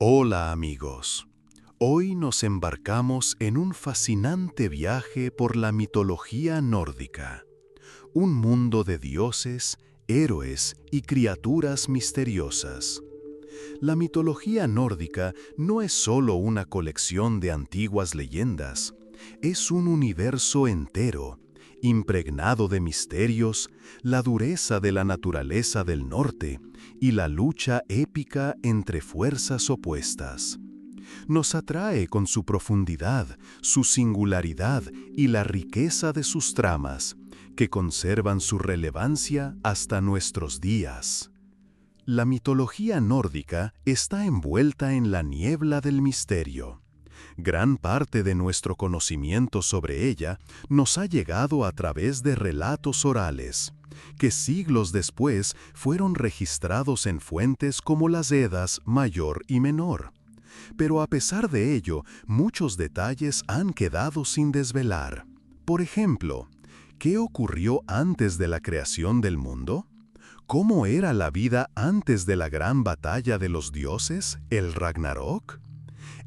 Hola amigos, hoy nos embarcamos en un fascinante viaje por la mitología nórdica, un mundo de dioses, héroes y criaturas misteriosas. La mitología nórdica no es solo una colección de antiguas leyendas, es un universo entero, impregnado de misterios, la dureza de la naturaleza del norte y la lucha épica entre fuerzas opuestas. Nos atrae con su profundidad, su singularidad y la riqueza de sus tramas, que conservan su relevancia hasta nuestros días. La mitología nórdica está envuelta en la niebla del misterio. Gran parte de nuestro conocimiento sobre ella nos ha llegado a través de relatos orales, que siglos después fueron registrados en fuentes como las Edas Mayor y Menor. Pero a pesar de ello, muchos detalles han quedado sin desvelar. Por ejemplo, ¿qué ocurrió antes de la creación del mundo? ¿Cómo era la vida antes de la gran batalla de los dioses, el Ragnarok?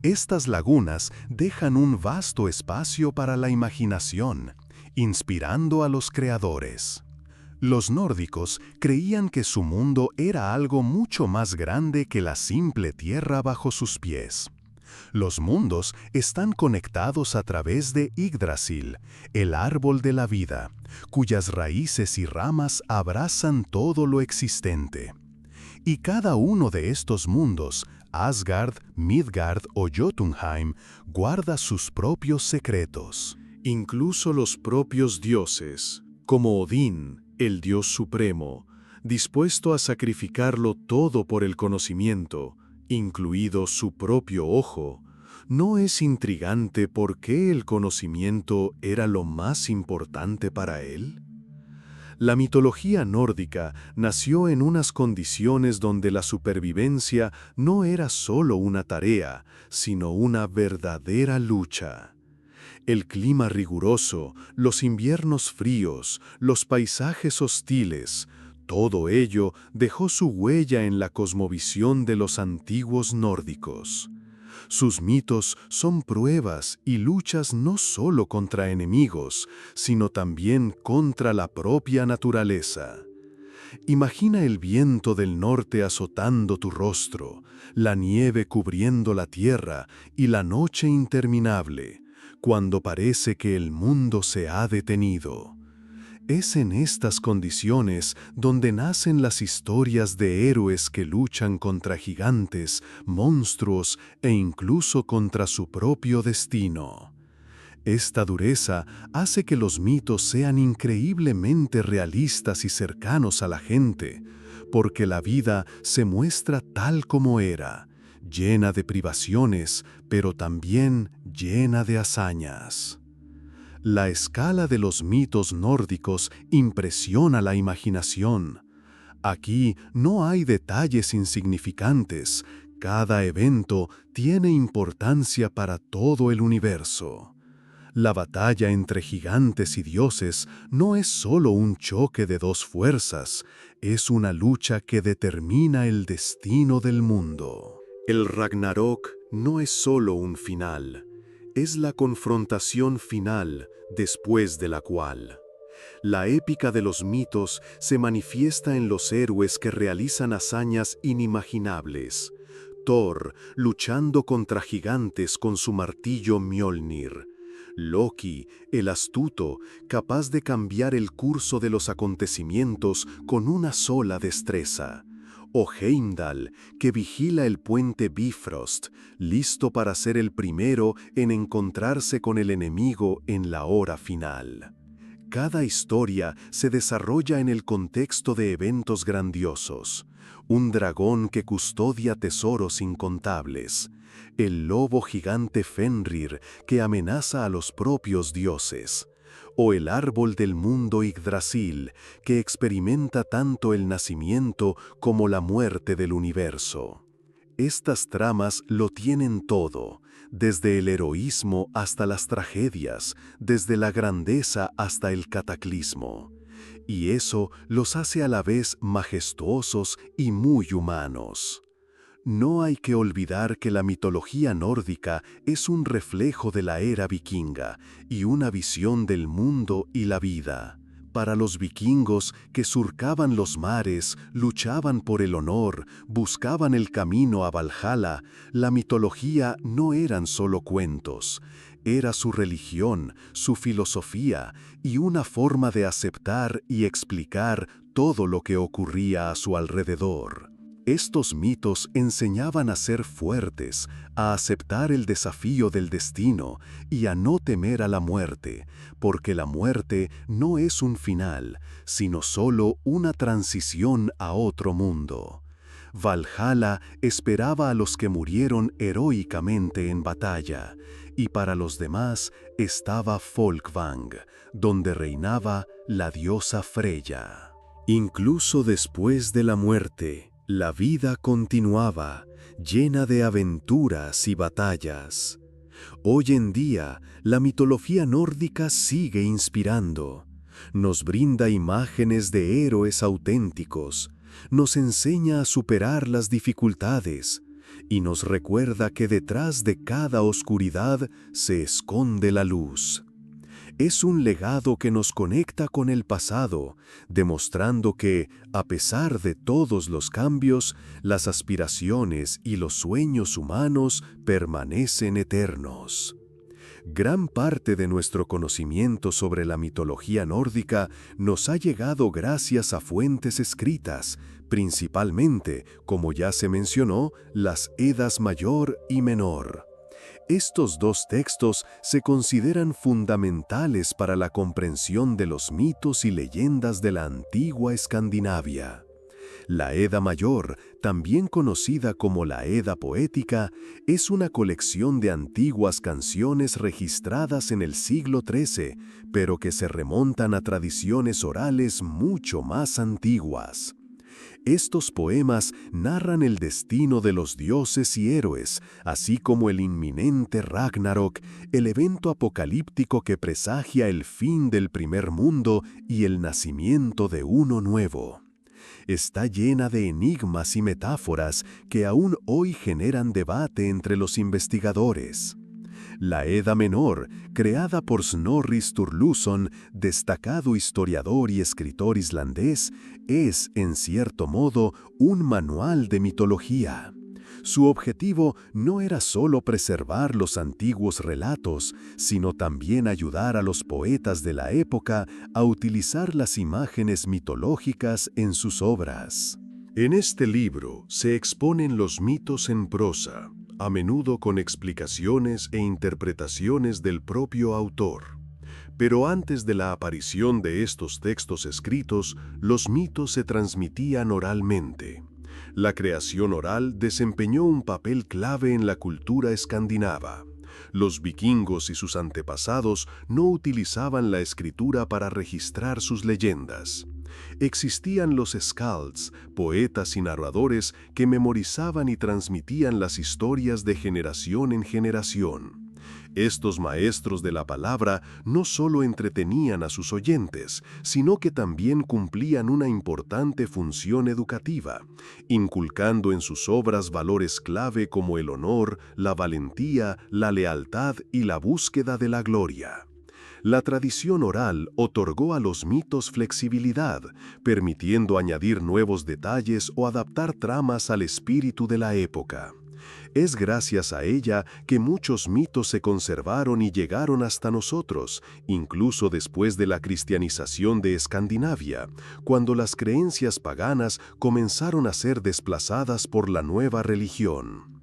Estas lagunas dejan un vasto espacio para la imaginación, inspirando a los creadores. Los nórdicos creían que su mundo era algo mucho más grande que la simple tierra bajo sus pies. Los mundos están conectados a través de Yggdrasil, el árbol de la vida, cuyas raíces y ramas abrazan todo lo existente. Y cada uno de estos mundos, Asgard, Midgard o Jotunheim, guarda sus propios secretos. Incluso los propios dioses, como Odín, el dios supremo, dispuesto a sacrificarlo todo por el conocimiento, incluido su propio ojo, ¿no es intrigante por qué el conocimiento era lo más importante para él? La mitología nórdica nació en unas condiciones donde la supervivencia no era solo una tarea, sino una verdadera lucha. El clima riguroso, los inviernos fríos, los paisajes hostiles, todo ello dejó su huella en la cosmovisión de los antiguos nórdicos. Sus mitos son pruebas y luchas no solo contra enemigos, sino también contra la propia naturaleza. Imagina el viento del norte azotando tu rostro, la nieve cubriendo la tierra y la noche interminable, cuando parece que el mundo se ha detenido. Es en estas condiciones donde nacen las historias de héroes que luchan contra gigantes, monstruos e incluso contra su propio destino. Esta dureza hace que los mitos sean increíblemente realistas y cercanos a la gente, porque la vida se muestra tal como era, llena de privaciones, pero también llena de hazañas. La escala de los mitos nórdicos impresiona la imaginación. Aquí no hay detalles insignificantes, cada evento tiene importancia para todo el universo. La batalla entre gigantes y dioses no es solo un choque de dos fuerzas, es una lucha que determina el destino del mundo. El Ragnarok no es solo un final, es la confrontación final después de la cual. La épica de los mitos se manifiesta en los héroes que realizan hazañas inimaginables. Thor luchando contra gigantes con su martillo Mjolnir. Loki, el astuto, capaz de cambiar el curso de los acontecimientos con una sola destreza. O Heimdall, que vigila el puente Bifrost, listo para ser el primero en encontrarse con el enemigo en la hora final. Cada historia se desarrolla en el contexto de eventos grandiosos. Un dragón que custodia tesoros incontables. El lobo gigante Fenrir que amenaza a los propios dioses. O el árbol del mundo Yggdrasil que experimenta tanto el nacimiento como la muerte del universo. Estas tramas lo tienen todo, desde el heroísmo hasta las tragedias, desde la grandeza hasta el cataclismo. Y eso los hace a la vez majestuosos y muy humanos. No hay que olvidar que la mitología nórdica es un reflejo de la era vikinga y una visión del mundo y la vida. Para los vikingos que surcaban los mares, luchaban por el honor, buscaban el camino a Valhalla, la mitología no eran solo cuentos. Era su religión, su filosofía y una forma de aceptar y explicar todo lo que ocurría a su alrededor. Estos mitos enseñaban a ser fuertes, a aceptar el desafío del destino y a no temer a la muerte, porque la muerte no es un final, sino solo una transición a otro mundo. Valhalla esperaba a los que murieron heroicamente en batalla, y para los demás estaba Folkvang, donde reinaba la diosa Freya. Incluso después de la muerte, la vida continuaba, llena de aventuras y batallas. Hoy en día, la mitología nórdica sigue inspirando. Nos brinda imágenes de héroes auténticos, nos enseña a superar las dificultades y nos recuerda que detrás de cada oscuridad se esconde la luz. Es un legado que nos conecta con el pasado, demostrando que, a pesar de todos los cambios, las aspiraciones y los sueños humanos permanecen eternos. Gran parte de nuestro conocimiento sobre la mitología nórdica nos ha llegado gracias a fuentes escritas, principalmente, como ya se mencionó, las Edas Mayor y Menor. Estos dos textos se consideran fundamentales para la comprensión de los mitos y leyendas de la antigua Escandinavia. La Edda Mayor, también conocida como la Edda Poética, es una colección de antiguas canciones registradas en el siglo XIII, pero que se remontan a tradiciones orales mucho más antiguas. Estos poemas narran el destino de los dioses y héroes, así como el inminente Ragnarok, el evento apocalíptico que presagia el fin del primer mundo y el nacimiento de uno nuevo. Está llena de enigmas y metáforas que aún hoy generan debate entre los investigadores. La Edda Menor, creada por Snorri Sturluson, destacado historiador y escritor islandés, es, en cierto modo, un manual de mitología. Su objetivo no era solo preservar los antiguos relatos, sino también ayudar a los poetas de la época a utilizar las imágenes mitológicas en sus obras. En este libro se exponen los mitos en prosa, a menudo con explicaciones e interpretaciones del propio autor. Pero antes de la aparición de estos textos escritos, los mitos se transmitían oralmente. La creación oral desempeñó un papel clave en la cultura escandinava. Los vikingos y sus antepasados no utilizaban la escritura para registrar sus leyendas. Existían los skalds, poetas y narradores que memorizaban y transmitían las historias de generación en generación. Estos maestros de la palabra no solo entretenían a sus oyentes, sino que también cumplían una importante función educativa, inculcando en sus obras valores clave como el honor, la valentía, la lealtad y la búsqueda de la gloria. La tradición oral otorgó a los mitos flexibilidad, permitiendo añadir nuevos detalles o adaptar tramas al espíritu de la época. Es gracias a ella que muchos mitos se conservaron y llegaron hasta nosotros, incluso después de la cristianización de Escandinavia, cuando las creencias paganas comenzaron a ser desplazadas por la nueva religión.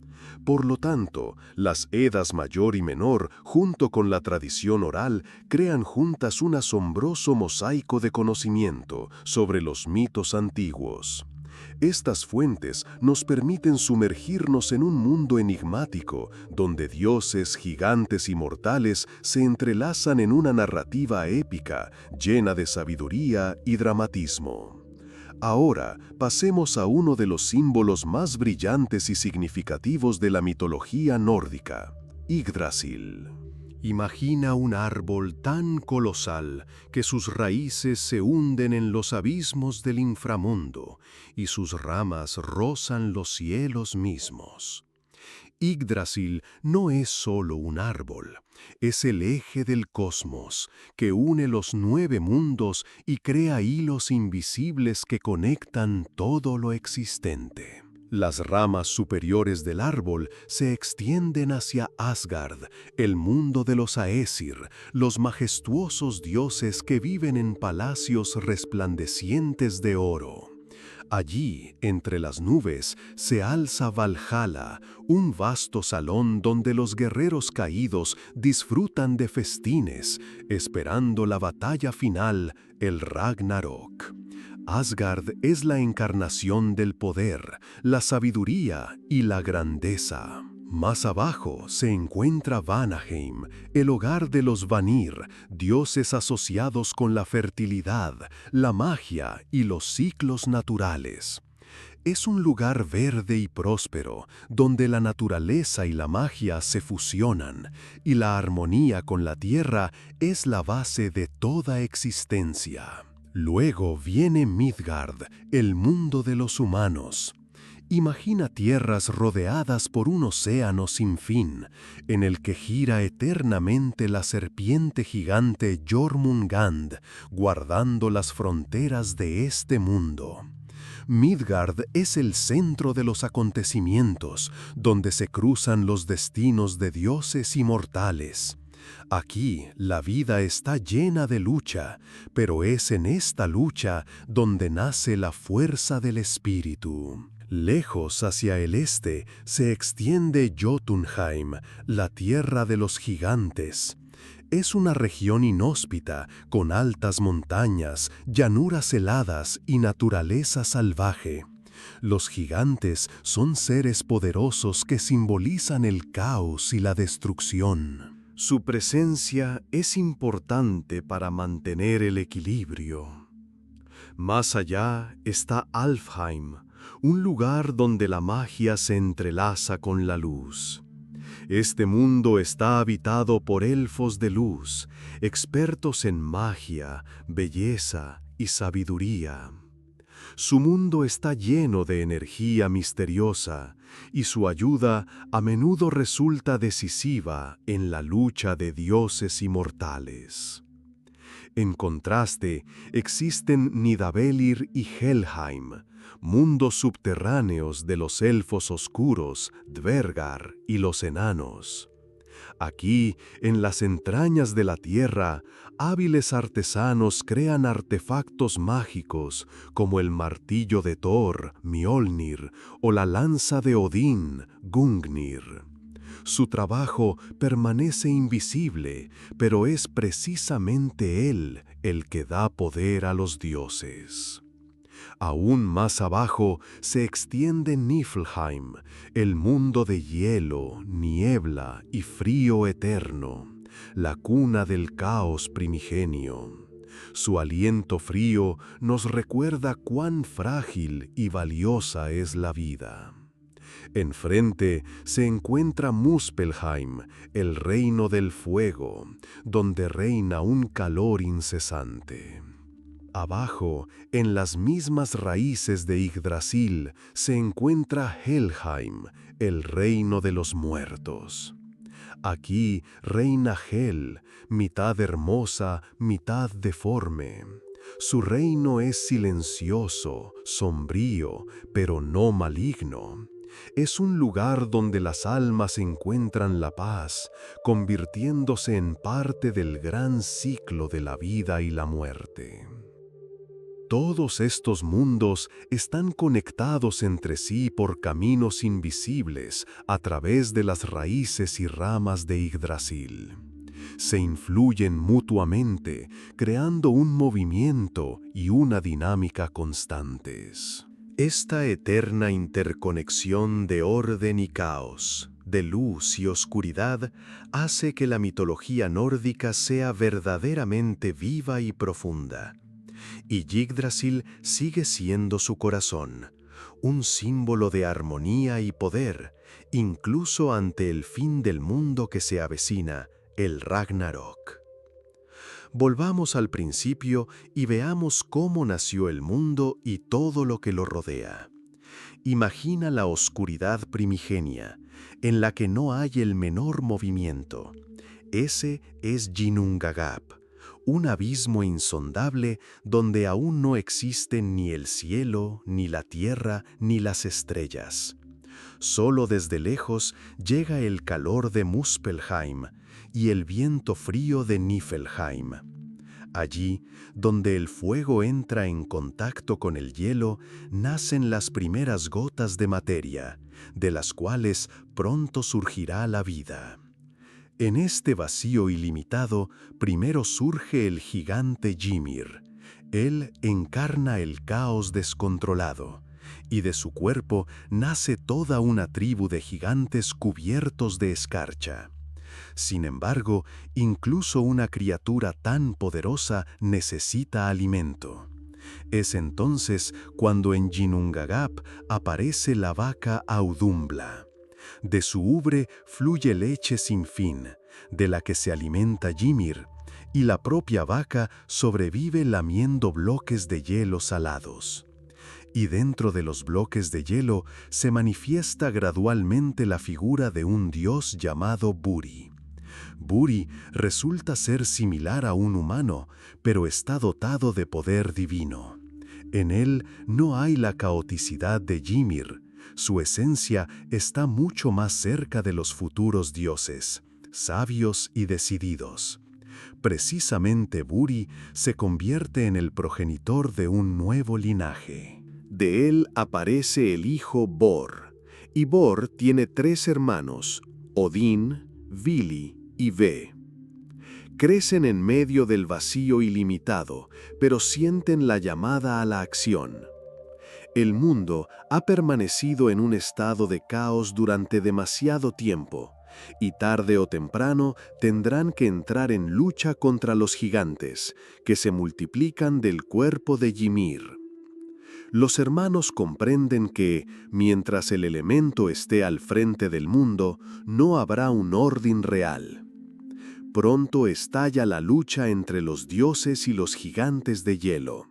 Por lo tanto, las Edas Mayor y Menor, junto con la tradición oral, crean juntas un asombroso mosaico de conocimiento sobre los mitos antiguos. Estas fuentes nos permiten sumergirnos en un mundo enigmático, donde dioses, gigantes y mortales se entrelazan en una narrativa épica, llena de sabiduría y dramatismo. Ahora, pasemos a uno de los símbolos más brillantes y significativos de la mitología nórdica, Yggdrasil. Imagina un árbol tan colosal que sus raíces se hunden en los abismos del inframundo y sus ramas rozan los cielos mismos. Yggdrasil no es solo un árbol, es el eje del cosmos que une los 9 mundos y crea hilos invisibles que conectan todo lo existente. Las ramas superiores del árbol se extienden hacia Asgard, el mundo de los Aesir, los majestuosos dioses que viven en palacios resplandecientes de oro. Allí, entre las nubes, se alza Valhalla, un vasto salón donde los guerreros caídos disfrutan de festines, esperando la batalla final, el Ragnarok. Asgard es la encarnación del poder, la sabiduría y la grandeza. Más abajo se encuentra Vanaheim, el hogar de los Vanir, dioses asociados con la fertilidad, la magia y los ciclos naturales. Es un lugar verde y próspero, donde la naturaleza y la magia se fusionan, y la armonía con la tierra es la base de toda existencia. Luego viene Midgard, el mundo de los humanos. Imagina tierras rodeadas por un océano sin fin, en el que gira eternamente la serpiente gigante Jormungand, guardando las fronteras de este mundo. Midgard es el centro de los acontecimientos, donde se cruzan los destinos de dioses y mortales. Aquí la vida está llena de lucha, pero es en esta lucha donde nace la fuerza del espíritu. Lejos hacia el este se extiende Jotunheim, la tierra de los gigantes. Es una región inhóspita, con altas montañas, llanuras heladas y naturaleza salvaje. Los gigantes son seres poderosos que simbolizan el caos y la destrucción. Su presencia es importante para mantener el equilibrio. Más allá está Alfheim, un lugar donde la magia se entrelaza con la luz. Este mundo está habitado por elfos de luz, expertos en magia, belleza y sabiduría. Su mundo está lleno de energía misteriosa, y su ayuda a menudo resulta decisiva en la lucha de dioses y mortales. En contraste, existen Nidavellir y Helheim, mundos subterráneos de los elfos oscuros, Dvergar y los enanos. Aquí, en las entrañas de la tierra, hábiles artesanos crean artefactos mágicos como el martillo de Thor, Mjolnir, o la lanza de Odín, Gungnir. Su trabajo permanece invisible, pero es precisamente él el que da poder a los dioses. Aún más abajo se extiende Niflheim, el mundo de hielo, niebla y frío eterno, la cuna del caos primigenio. Su aliento frío nos recuerda cuán frágil y valiosa es la vida. Enfrente se encuentra Muspelheim, el reino del fuego, donde reina un calor incesante. Abajo, en las mismas raíces de Yggdrasil, se encuentra Helheim, el reino de los muertos. Aquí reina Hel, mitad hermosa, mitad deforme. Su reino es silencioso, sombrío, pero no maligno. Es un lugar donde las almas encuentran la paz, convirtiéndose en parte del gran ciclo de la vida y la muerte. Todos estos mundos están conectados entre sí por caminos invisibles a través de las raíces y ramas de Yggdrasil. Se influyen mutuamente, creando un movimiento y una dinámica constantes. Esta eterna interconexión de orden y caos, de luz y oscuridad, hace que la mitología nórdica sea verdaderamente viva y profunda. Y Yggdrasil sigue siendo su corazón, un símbolo de armonía y poder, incluso ante el fin del mundo que se avecina el Ragnarok. Volvamos al principio y veamos cómo nació el mundo y todo lo que lo rodea. Imagina la oscuridad primigenia, en la que no hay el menor movimiento. Ese es Ginnungagap, un abismo insondable donde aún no existen ni el cielo, ni la tierra, ni las estrellas. Solo desde lejos llega el calor de Muspelheim y el viento frío de Niflheim. Allí, donde el fuego entra en contacto con el hielo, nacen las primeras gotas de materia, de las cuales pronto surgirá la vida. En este vacío ilimitado, primero surge el gigante Ymir. Él encarna el caos descontrolado, y de su cuerpo nace toda una tribu de gigantes cubiertos de escarcha. Sin embargo, incluso una criatura tan poderosa necesita alimento. Es entonces cuando en Ginnungagap aparece la vaca Audumbla. De su ubre fluye leche sin fin, de la que se alimenta Ymir, y la propia vaca sobrevive lamiendo bloques de hielo salados. Y dentro de los bloques de hielo se manifiesta gradualmente la figura de un dios llamado Buri. Buri resulta ser similar a un humano, pero está dotado de poder divino. En él no hay la caoticidad de Ymir. Su esencia está mucho más cerca de los futuros dioses, sabios y decididos. Precisamente Buri se convierte en el progenitor de un nuevo linaje. De él aparece el hijo Bor, y Bor tiene 3 hermanos, Odín, Vili y Ve. Crecen en medio del vacío ilimitado, pero sienten la llamada a la acción. El mundo ha permanecido en un estado de caos durante demasiado tiempo, y tarde o temprano tendrán que entrar en lucha contra los gigantes, que se multiplican del cuerpo de Ymir. Los hermanos comprenden que, mientras el elemento esté al frente del mundo, no habrá un orden real. Pronto estalla la lucha entre los dioses y los gigantes de hielo.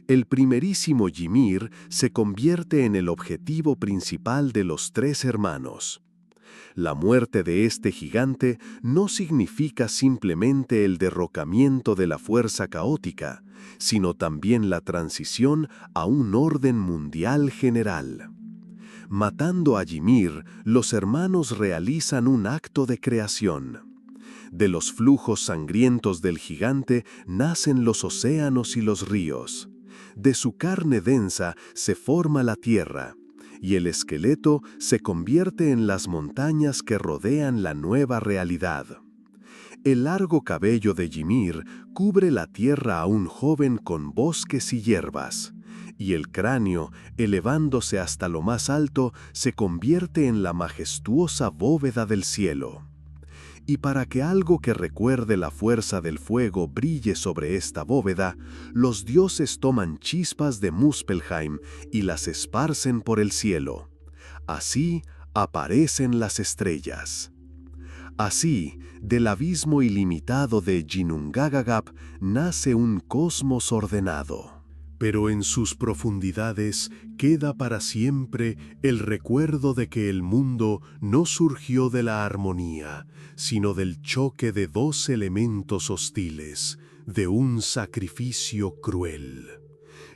El primerísimo Ymir se convierte en el objetivo principal de los 3 hermanos. La muerte de este gigante no significa simplemente el derrocamiento de la fuerza caótica, sino también la transición a un orden mundial general. Matando a Ymir, los hermanos realizan un acto de creación. De los flujos sangrientos del gigante nacen los océanos y los ríos. De su carne densa se forma la tierra, y el esqueleto se convierte en las montañas que rodean la nueva realidad. El largo cabello de Ymir cubre la tierra a un joven con bosques y hierbas, y el cráneo, elevándose hasta lo más alto, se convierte en la majestuosa bóveda del cielo. Y para que algo que recuerde la fuerza del fuego brille sobre esta bóveda, los dioses toman chispas de Muspelheim y las esparcen por el cielo. Así aparecen las estrellas. Así, del abismo ilimitado de Ginnungagap nace un cosmos ordenado. Pero en sus profundidades queda para siempre el recuerdo de que el mundo no surgió de la armonía, sino del choque de 2 elementos hostiles, de un sacrificio cruel.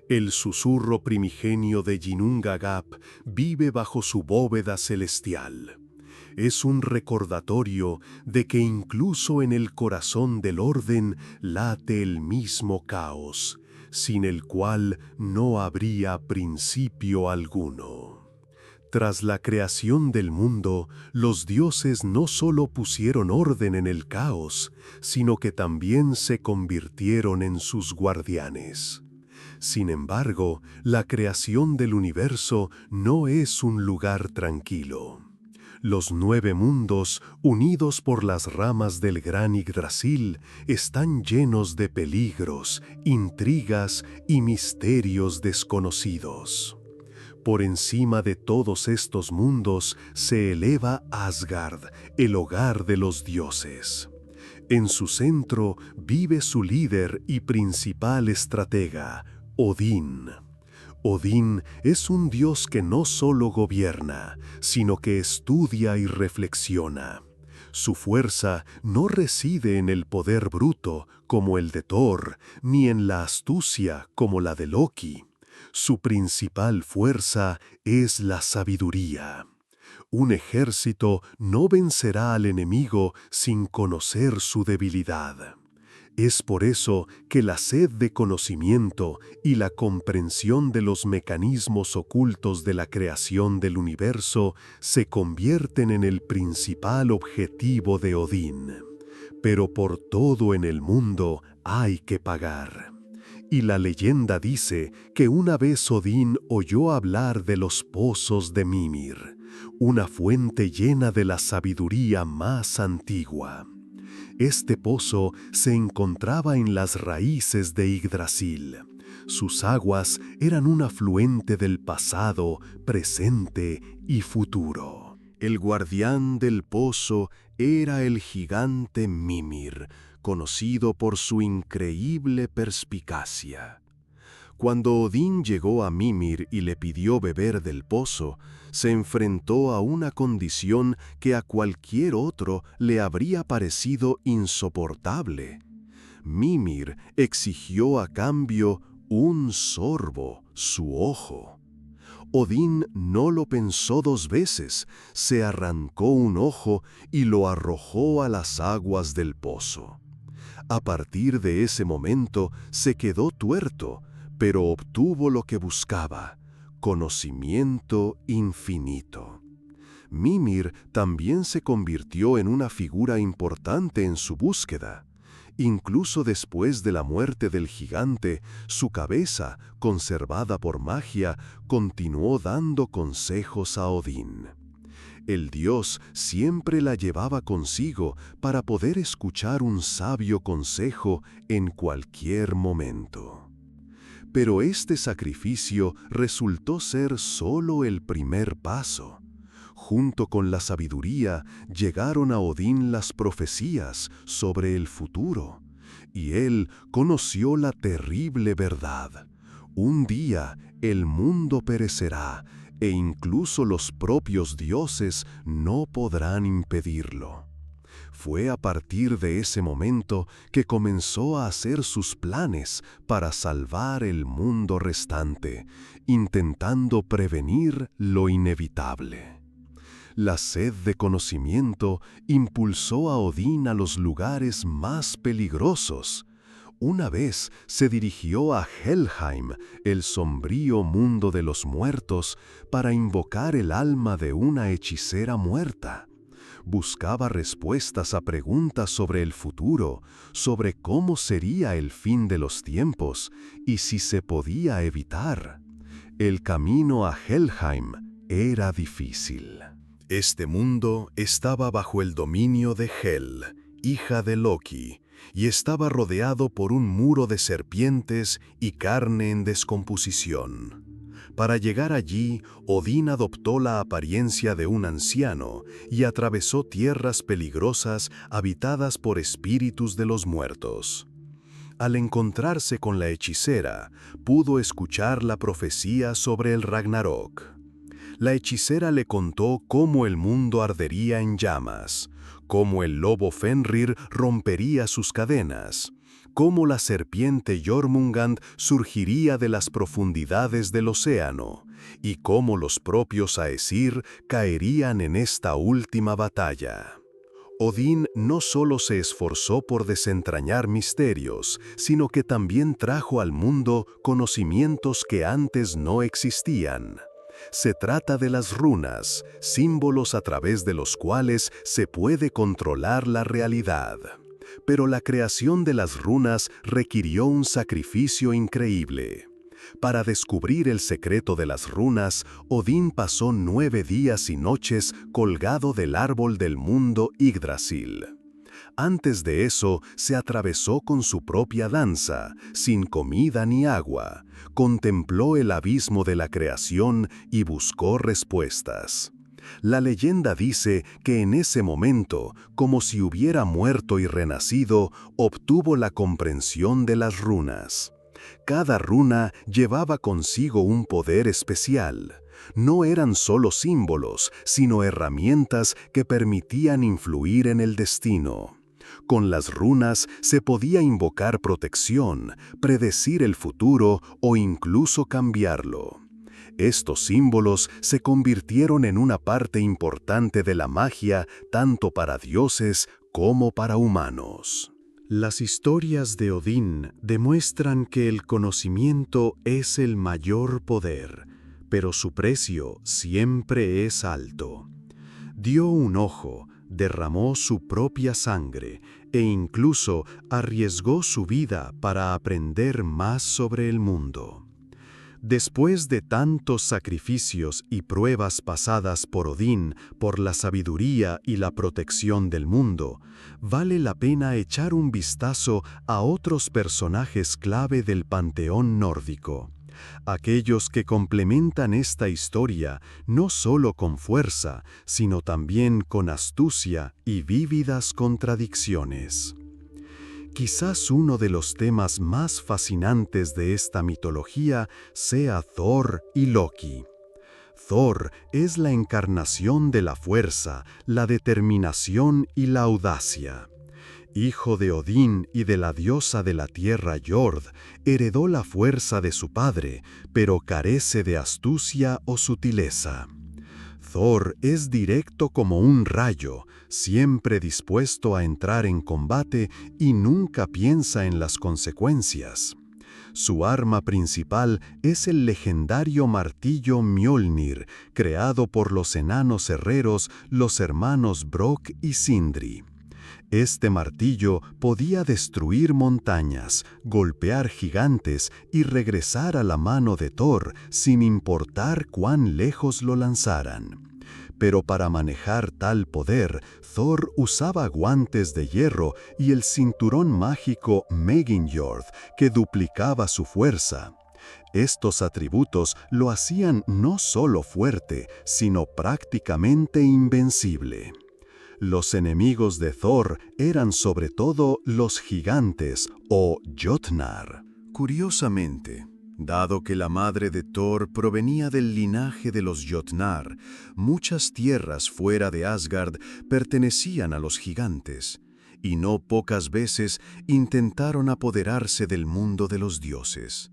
El susurro primigenio de Ginnungagap vive bajo su bóveda celestial. Es un recordatorio de que incluso en el corazón del orden late el mismo caos, sin el cual no habría principio alguno. Tras la creación del mundo, los dioses no solo pusieron orden en el caos, sino que también se convirtieron en sus guardianes. Sin embargo, la creación del universo no es un lugar tranquilo. Los 9 mundos, unidos por las ramas del gran Yggdrasil, están llenos de peligros, intrigas y misterios desconocidos. Por encima de todos estos mundos se eleva Asgard, el hogar de los dioses. En su centro vive su líder y principal estratega, Odín. Odín es un dios que no solo gobierna, sino que estudia y reflexiona. Su fuerza no reside en el poder bruto, como el de Thor, ni en la astucia, como la de Loki. Su principal fuerza es la sabiduría. Un ejército no vencerá al enemigo sin conocer su debilidad. Es por eso que la sed de conocimiento y la comprensión de los mecanismos ocultos de la creación del universo se convierten en el principal objetivo de Odín. Pero por todo en el mundo hay que pagar. Y la leyenda dice que una vez Odín oyó hablar de los pozos de Mimir, una fuente llena de la sabiduría más antigua. Este pozo se encontraba en las raíces de Yggdrasil. Sus aguas eran un afluente del pasado, presente y futuro. El guardián del pozo era el gigante Mimir, conocido por su increíble perspicacia. Cuando Odín llegó a Mimir y le pidió beber del pozo, se enfrentó a una condición que a cualquier otro le habría parecido insoportable. Mimir exigió a cambio un sorbo, su ojo. Odín no lo pensó dos veces, se arrancó un ojo y lo arrojó a las aguas del pozo. A partir de ese momento se quedó tuerto, pero obtuvo lo que buscaba: conocimiento infinito. Mimir también se convirtió en una figura importante en su búsqueda. Incluso después de la muerte del gigante, su cabeza, conservada por magia, continuó dando consejos a Odín. El dios siempre la llevaba consigo para poder escuchar un sabio consejo en cualquier momento. Pero este sacrificio resultó ser solo el primer paso. Junto con la sabiduría llegaron a Odín las profecías sobre el futuro, y él conoció la terrible verdad. Un día el mundo perecerá, e incluso los propios dioses no podrán impedirlo. Fue a partir de ese momento que comenzó a hacer sus planes para salvar el mundo restante, intentando prevenir lo inevitable. La sed de conocimiento impulsó a Odín a los lugares más peligrosos. Una vez se dirigió a Helheim, el sombrío mundo de los muertos, para invocar el alma de una hechicera muerta. Buscaba respuestas a preguntas sobre el futuro, sobre cómo sería el fin de los tiempos y si se podía evitar. El camino a Helheim era difícil. Este mundo estaba bajo el dominio de Hel, hija de Loki, y estaba rodeado por un muro de serpientes y carne en descomposición. Para llegar allí, Odín adoptó la apariencia de un anciano y atravesó tierras peligrosas habitadas por espíritus de los muertos. Al encontrarse con la hechicera, pudo escuchar la profecía sobre el Ragnarok. La hechicera le contó cómo el mundo ardería en llamas, cómo el lobo Fenrir rompería sus cadenas, cómo la serpiente Jormungand surgiría de las profundidades del océano, y cómo los propios Aesir caerían en esta última batalla. Odín no solo se esforzó por desentrañar misterios, sino que también trajo al mundo conocimientos que antes no existían. Se trata de las runas, símbolos a través de los cuales se puede controlar la realidad. Pero la creación de las runas requirió un sacrificio increíble. Para descubrir el secreto de las runas, Odín pasó 9 días y noches colgado del árbol del mundo Yggdrasil. Antes de eso, se atravesó con su propia danza, sin comida ni agua, contempló el abismo de la creación y buscó respuestas. La leyenda dice que en ese momento, como si hubiera muerto y renacido, obtuvo la comprensión de las runas. Cada runa llevaba consigo un poder especial. No eran solo símbolos, sino herramientas que permitían influir en el destino. Con las runas se podía invocar protección, predecir el futuro o incluso cambiarlo. Estos símbolos se convirtieron en una parte importante de la magia tanto para dioses como para humanos. Las historias de Odín demuestran que el conocimiento es el mayor poder, pero su precio siempre es alto. Dio un ojo, derramó su propia sangre e incluso arriesgó su vida para aprender más sobre el mundo. Después de tantos sacrificios y pruebas pasadas por Odín por la sabiduría y la protección del mundo, vale la pena echar un vistazo a otros personajes clave del panteón nórdico. Aquellos que complementan esta historia no solo con fuerza, sino también con astucia y vívidas contradicciones. Quizás uno de los temas más fascinantes de esta mitología sea Thor y Loki. Thor es la encarnación de la fuerza, la determinación y la audacia. Hijo de Odín y de la diosa de la tierra Jord, heredó la fuerza de su padre, pero carece de astucia o sutileza. Thor es directo como un rayo, siempre dispuesto a entrar en combate y nunca piensa en las consecuencias. Su arma principal es el legendario martillo Mjolnir, creado por los enanos herreros, los hermanos Brok y Sindri. Este martillo podía destruir montañas, golpear gigantes y regresar a la mano de Thor sin importar cuán lejos lo lanzaran. Pero para manejar tal poder, Thor usaba guantes de hierro y el cinturón mágico Megingjord, que duplicaba su fuerza. Estos atributos lo hacían no solo fuerte, sino prácticamente invencible. Los enemigos de Thor eran sobre todo los gigantes o Jotnar. Curiosamente, dado que la madre de Thor provenía del linaje de los Jotnar, muchas tierras fuera de Asgard pertenecían a los gigantes, y no pocas veces intentaron apoderarse del mundo de los dioses.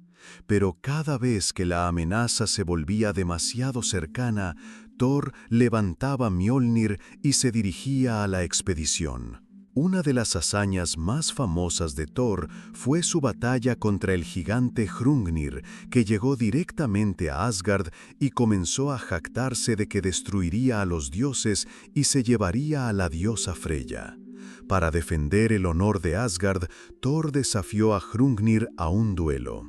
Pero cada vez que la amenaza se volvía demasiado cercana, Thor levantaba Mjolnir y se dirigía a la expedición. Una de las hazañas más famosas de Thor fue su batalla contra el gigante Hrungnir, que llegó directamente a Asgard y comenzó a jactarse de que destruiría a los dioses y se llevaría a la diosa Freya. Para defender el honor de Asgard, Thor desafió a Hrungnir a un duelo.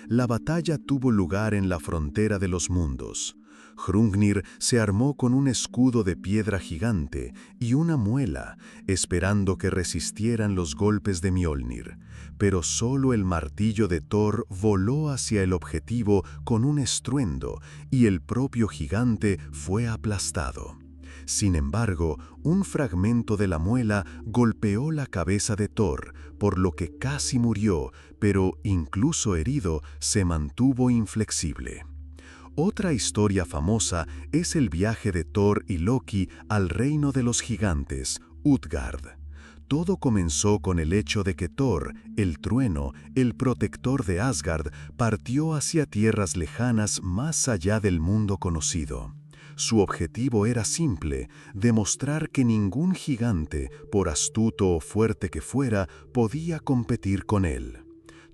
La batalla tuvo lugar en la frontera de los mundos. Hrungnir se armó con un escudo de piedra gigante y una muela, esperando que resistieran los golpes de Mjolnir, pero solo el martillo de Thor voló hacia el objetivo con un estruendo y el propio gigante fue aplastado. Sin embargo, un fragmento de la muela golpeó la cabeza de Thor, por lo que casi murió, pero incluso herido se mantuvo inflexible. Otra historia famosa es el viaje de Thor y Loki al reino de los gigantes, Utgard. Todo comenzó con el hecho de que Thor, el trueno, el protector de Asgard, partió hacia tierras lejanas más allá del mundo conocido. Su objetivo era simple: demostrar que ningún gigante, por astuto o fuerte que fuera, podía competir con él.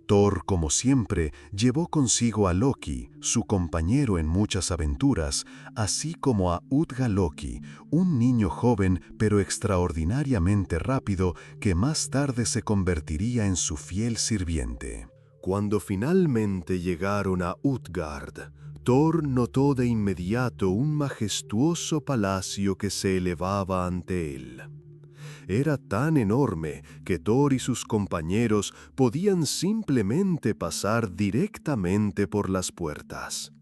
Thor, como siempre, llevó consigo a Loki, su compañero en muchas aventuras, así como a Utgaloki, un niño joven pero extraordinariamente rápido que más tarde se convertiría en su fiel sirviente. Cuando finalmente llegaron a Utgard, Thor notó de inmediato un majestuoso palacio que se elevaba ante él. Era tan enorme que Thor y sus compañeros podían simplemente pasar directamente por las puertas.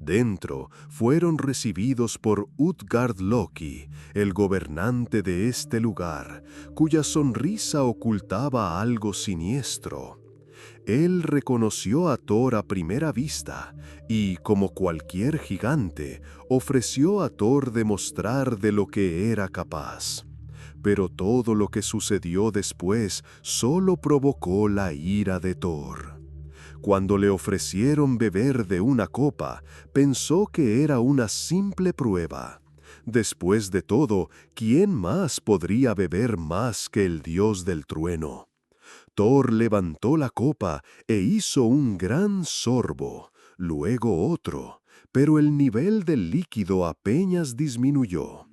Dentro fueron recibidos por Utgard-Loki, el gobernante de este lugar, cuya sonrisa ocultaba algo siniestro. Él reconoció a Thor a primera vista y, como cualquier gigante, ofreció a Thor demostrar de lo que era capaz. Pero todo lo que sucedió después solo provocó la ira de Thor. Cuando le ofrecieron beber de una copa, pensó que era una simple prueba. Después de todo, ¿quién más podría beber más que el dios del trueno? Thor levantó la copa e hizo un gran sorbo, luego otro, pero el nivel del líquido apenas disminuyó.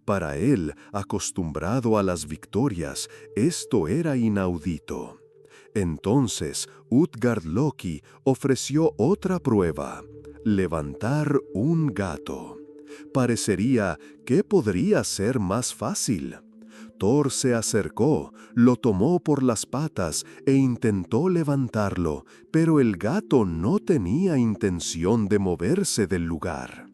Para él, acostumbrado a las victorias, esto era inaudito. Entonces, Utgard-Loki ofreció otra prueba: levantar un gato. Parecería que podría ser más fácil. Thor se acercó, lo tomó por las patas e intentó levantarlo, pero el gato no tenía intención de moverse del lugar.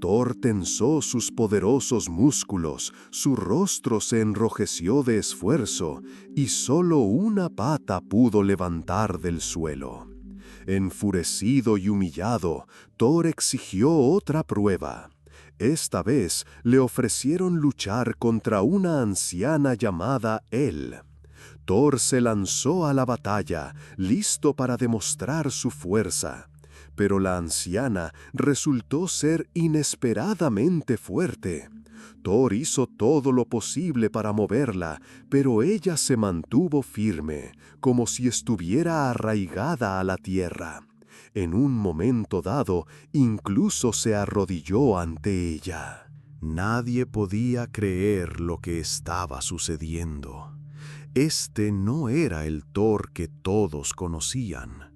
Thor tensó sus poderosos músculos, su rostro se enrojeció de esfuerzo y solo una pata pudo levantar del suelo. Enfurecido y humillado, Thor exigió otra prueba. Esta vez le ofrecieron luchar contra una anciana llamada El. Thor se lanzó a la batalla, listo para demostrar su fuerza. Pero la anciana resultó ser inesperadamente fuerte. Thor hizo todo lo posible para moverla, pero ella se mantuvo firme, como si estuviera arraigada a la tierra. En un momento dado, incluso se arrodilló ante ella. Nadie podía creer lo que estaba sucediendo. Este no era el Thor que todos conocían.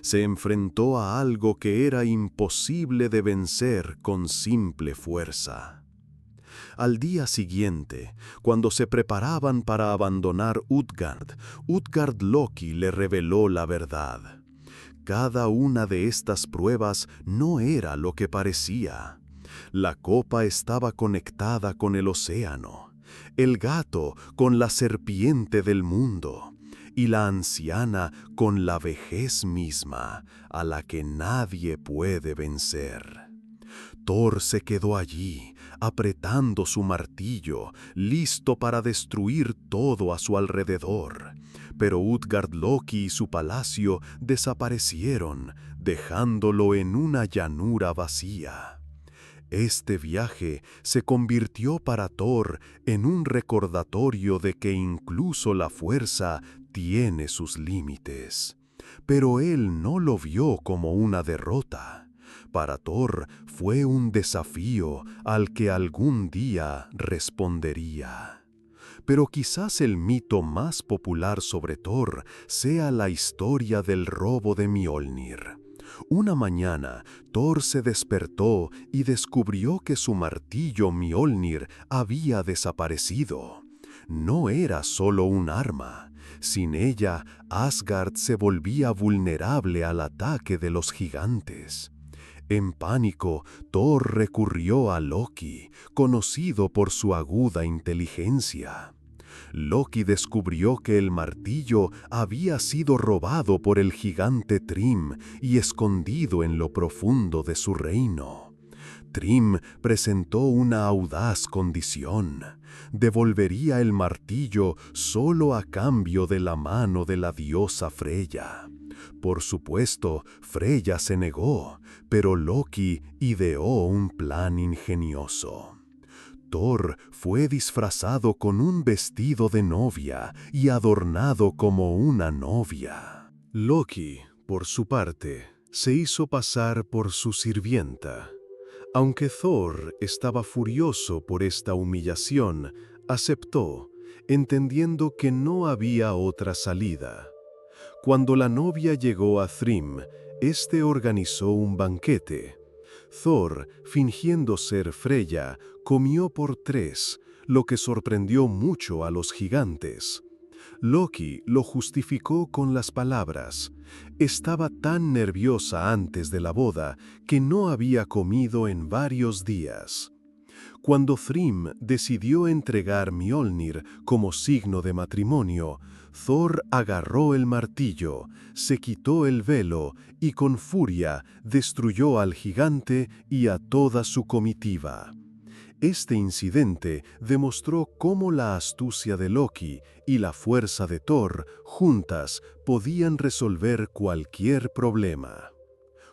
Se enfrentó a algo que era imposible de vencer con simple fuerza. Al día siguiente, cuando se preparaban para abandonar Utgard, Utgard-Loki le reveló la verdad. Cada una de estas pruebas no era lo que parecía. La copa estaba conectada con el océano, el gato con la serpiente del mundo, y la anciana con la vejez misma, a la que nadie puede vencer. Thor se quedó allí, apretando su martillo, listo para destruir todo a su alrededor. Pero Utgard-Loki y su palacio desaparecieron, dejándolo en una llanura vacía. Este viaje se convirtió para Thor en un recordatorio de que incluso la fuerza tiene sus límites. Pero él no lo vio como una derrota. Para Thor fue un desafío al que algún día respondería. Pero quizás el mito más popular sobre Thor sea la historia del robo de Mjolnir. Una mañana, Thor se despertó y descubrió que su martillo Mjolnir había desaparecido. No era solo un arma. Sin ella, Asgard se volvía vulnerable al ataque de los gigantes. En pánico, Thor recurrió a Loki, conocido por su aguda inteligencia. Loki descubrió que el martillo había sido robado por el gigante Thrym y escondido en lo profundo de su reino. Thrym presentó una audaz condición: devolvería el martillo solo a cambio de la mano de la diosa Freya. Por supuesto, Freya se negó, pero Loki ideó un plan ingenioso. Thor fue disfrazado con un vestido de novia y adornado como una novia. Loki, por su parte, se hizo pasar por su sirvienta. Aunque Thor estaba furioso por esta humillación, aceptó, entendiendo que no había otra salida. Cuando la novia llegó a Thrym, este organizó un banquete. Thor, fingiendo ser Freya, comió por 3, lo que sorprendió mucho a los gigantes. Loki lo justificó con las palabras. Estaba tan nerviosa antes de la boda que no había comido en varios días. Cuando Thrym decidió entregar Mjolnir como signo de matrimonio, Thor agarró el martillo, se quitó el velo y con furia destruyó al gigante y a toda su comitiva. Este incidente demostró cómo la astucia de Loki y la fuerza de Thor juntas podían resolver cualquier problema.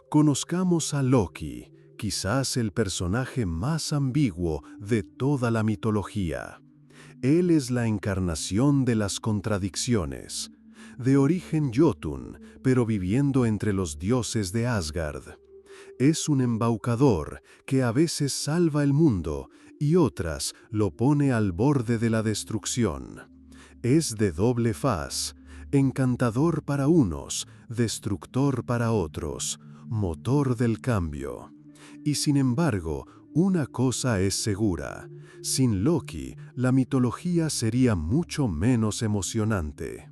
Conozcamos a Loki, quizás el personaje más ambiguo de toda la mitología. Él es la encarnación de las contradicciones, de origen Jotun, pero viviendo entre los dioses de Asgard. Es un embaucador que a veces salva el mundo y otras lo pone al borde de la destrucción. Es de doble faz, encantador para unos, destructor para otros, motor del cambio. Y sin embargo, una cosa es segura: sin Loki, la mitología sería mucho menos emocionante.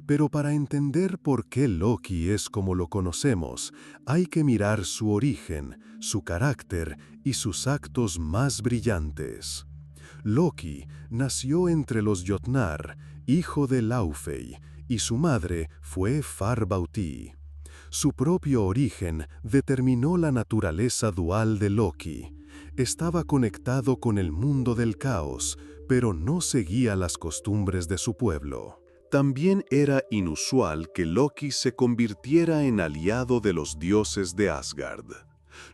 Pero para entender por qué Loki es como lo conocemos, hay que mirar su origen, su carácter y sus actos más brillantes. Loki nació entre los Jotnar, hijo de Laufey, y su madre fue Farbauti. Su propio origen determinó la naturaleza dual de Loki. Estaba conectado con el mundo del caos, pero no seguía las costumbres de su pueblo. También era inusual que Loki se convirtiera en aliado de los dioses de Asgard.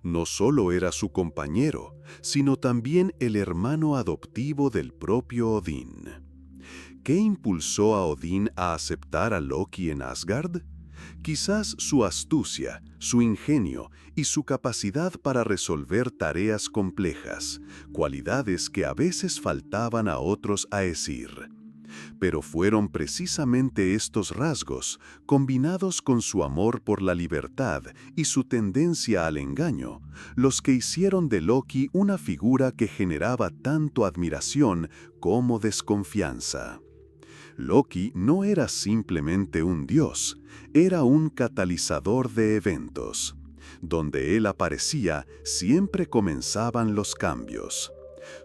No solo era su compañero, sino también el hermano adoptivo del propio Odín. ¿Qué impulsó a Odín a aceptar a Loki en Asgard? Quizás su astucia, su ingenio y su capacidad para resolver tareas complejas, cualidades que a veces faltaban a otros Aesir. Pero fueron precisamente estos rasgos, combinados con su amor por la libertad y su tendencia al engaño, los que hicieron de Loki una figura que generaba tanto admiración como desconfianza. Loki no era simplemente un dios, era un catalizador de eventos. Donde él aparecía, siempre comenzaban los cambios.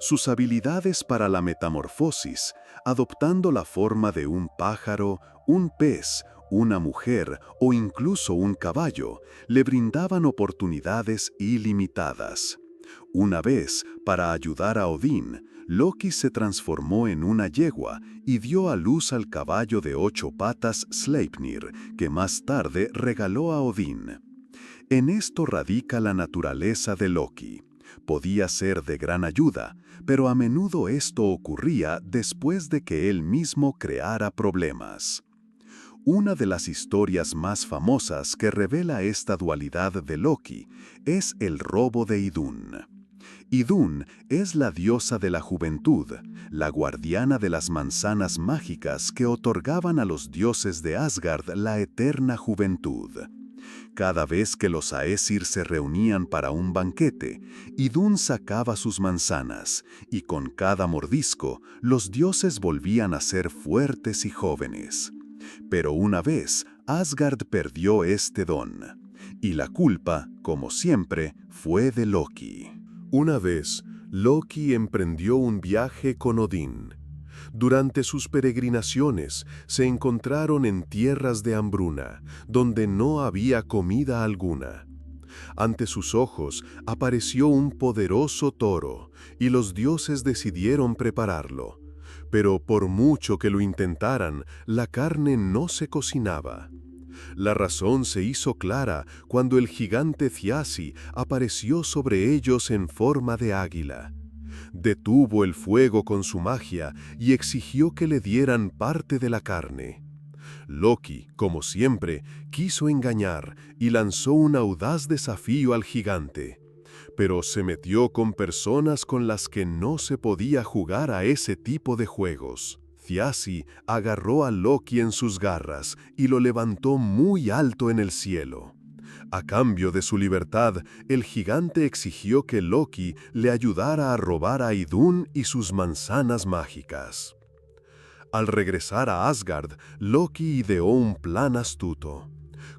Sus habilidades para la metamorfosis, adoptando la forma de un pájaro, un pez, una mujer o incluso un caballo, le brindaban oportunidades ilimitadas. Una vez, para ayudar a Odín, Loki se transformó en una yegua y dio a luz al caballo de 8 patas Sleipnir, que más tarde regaló a Odín. En esto radica la naturaleza de Loki. Podía ser de gran ayuda, pero a menudo esto ocurría después de que él mismo creara problemas. Una de las historias más famosas que revela esta dualidad de Loki es el robo de Idun. Idun es la diosa de la juventud, la guardiana de las manzanas mágicas que otorgaban a los dioses de Asgard la eterna juventud. Cada vez que los Aesir se reunían para un banquete, Idun sacaba sus manzanas, y con cada mordisco, los dioses volvían a ser fuertes y jóvenes. Pero una vez, Asgard perdió este don, y la culpa, como siempre, fue de Loki. Una vez, Loki emprendió un viaje con Odín. Durante sus peregrinaciones se encontraron en tierras de hambruna, donde no había comida alguna. Ante sus ojos apareció un poderoso toro, y los dioses decidieron prepararlo. Pero por mucho que lo intentaran, la carne no se cocinaba. La razón se hizo clara cuando el gigante Thiassi apareció sobre ellos en forma de águila. Detuvo el fuego con su magia y exigió que le dieran parte de la carne. Loki, como siempre, quiso engañar y lanzó un audaz desafío al gigante. Pero se metió con personas con las que no se podía jugar a ese tipo de juegos. Thiassi agarró a Loki en sus garras y lo levantó muy alto en el cielo. A cambio de su libertad, el gigante exigió que Loki le ayudara a robar a Idun y sus manzanas mágicas. Al regresar a Asgard, Loki ideó un plan astuto.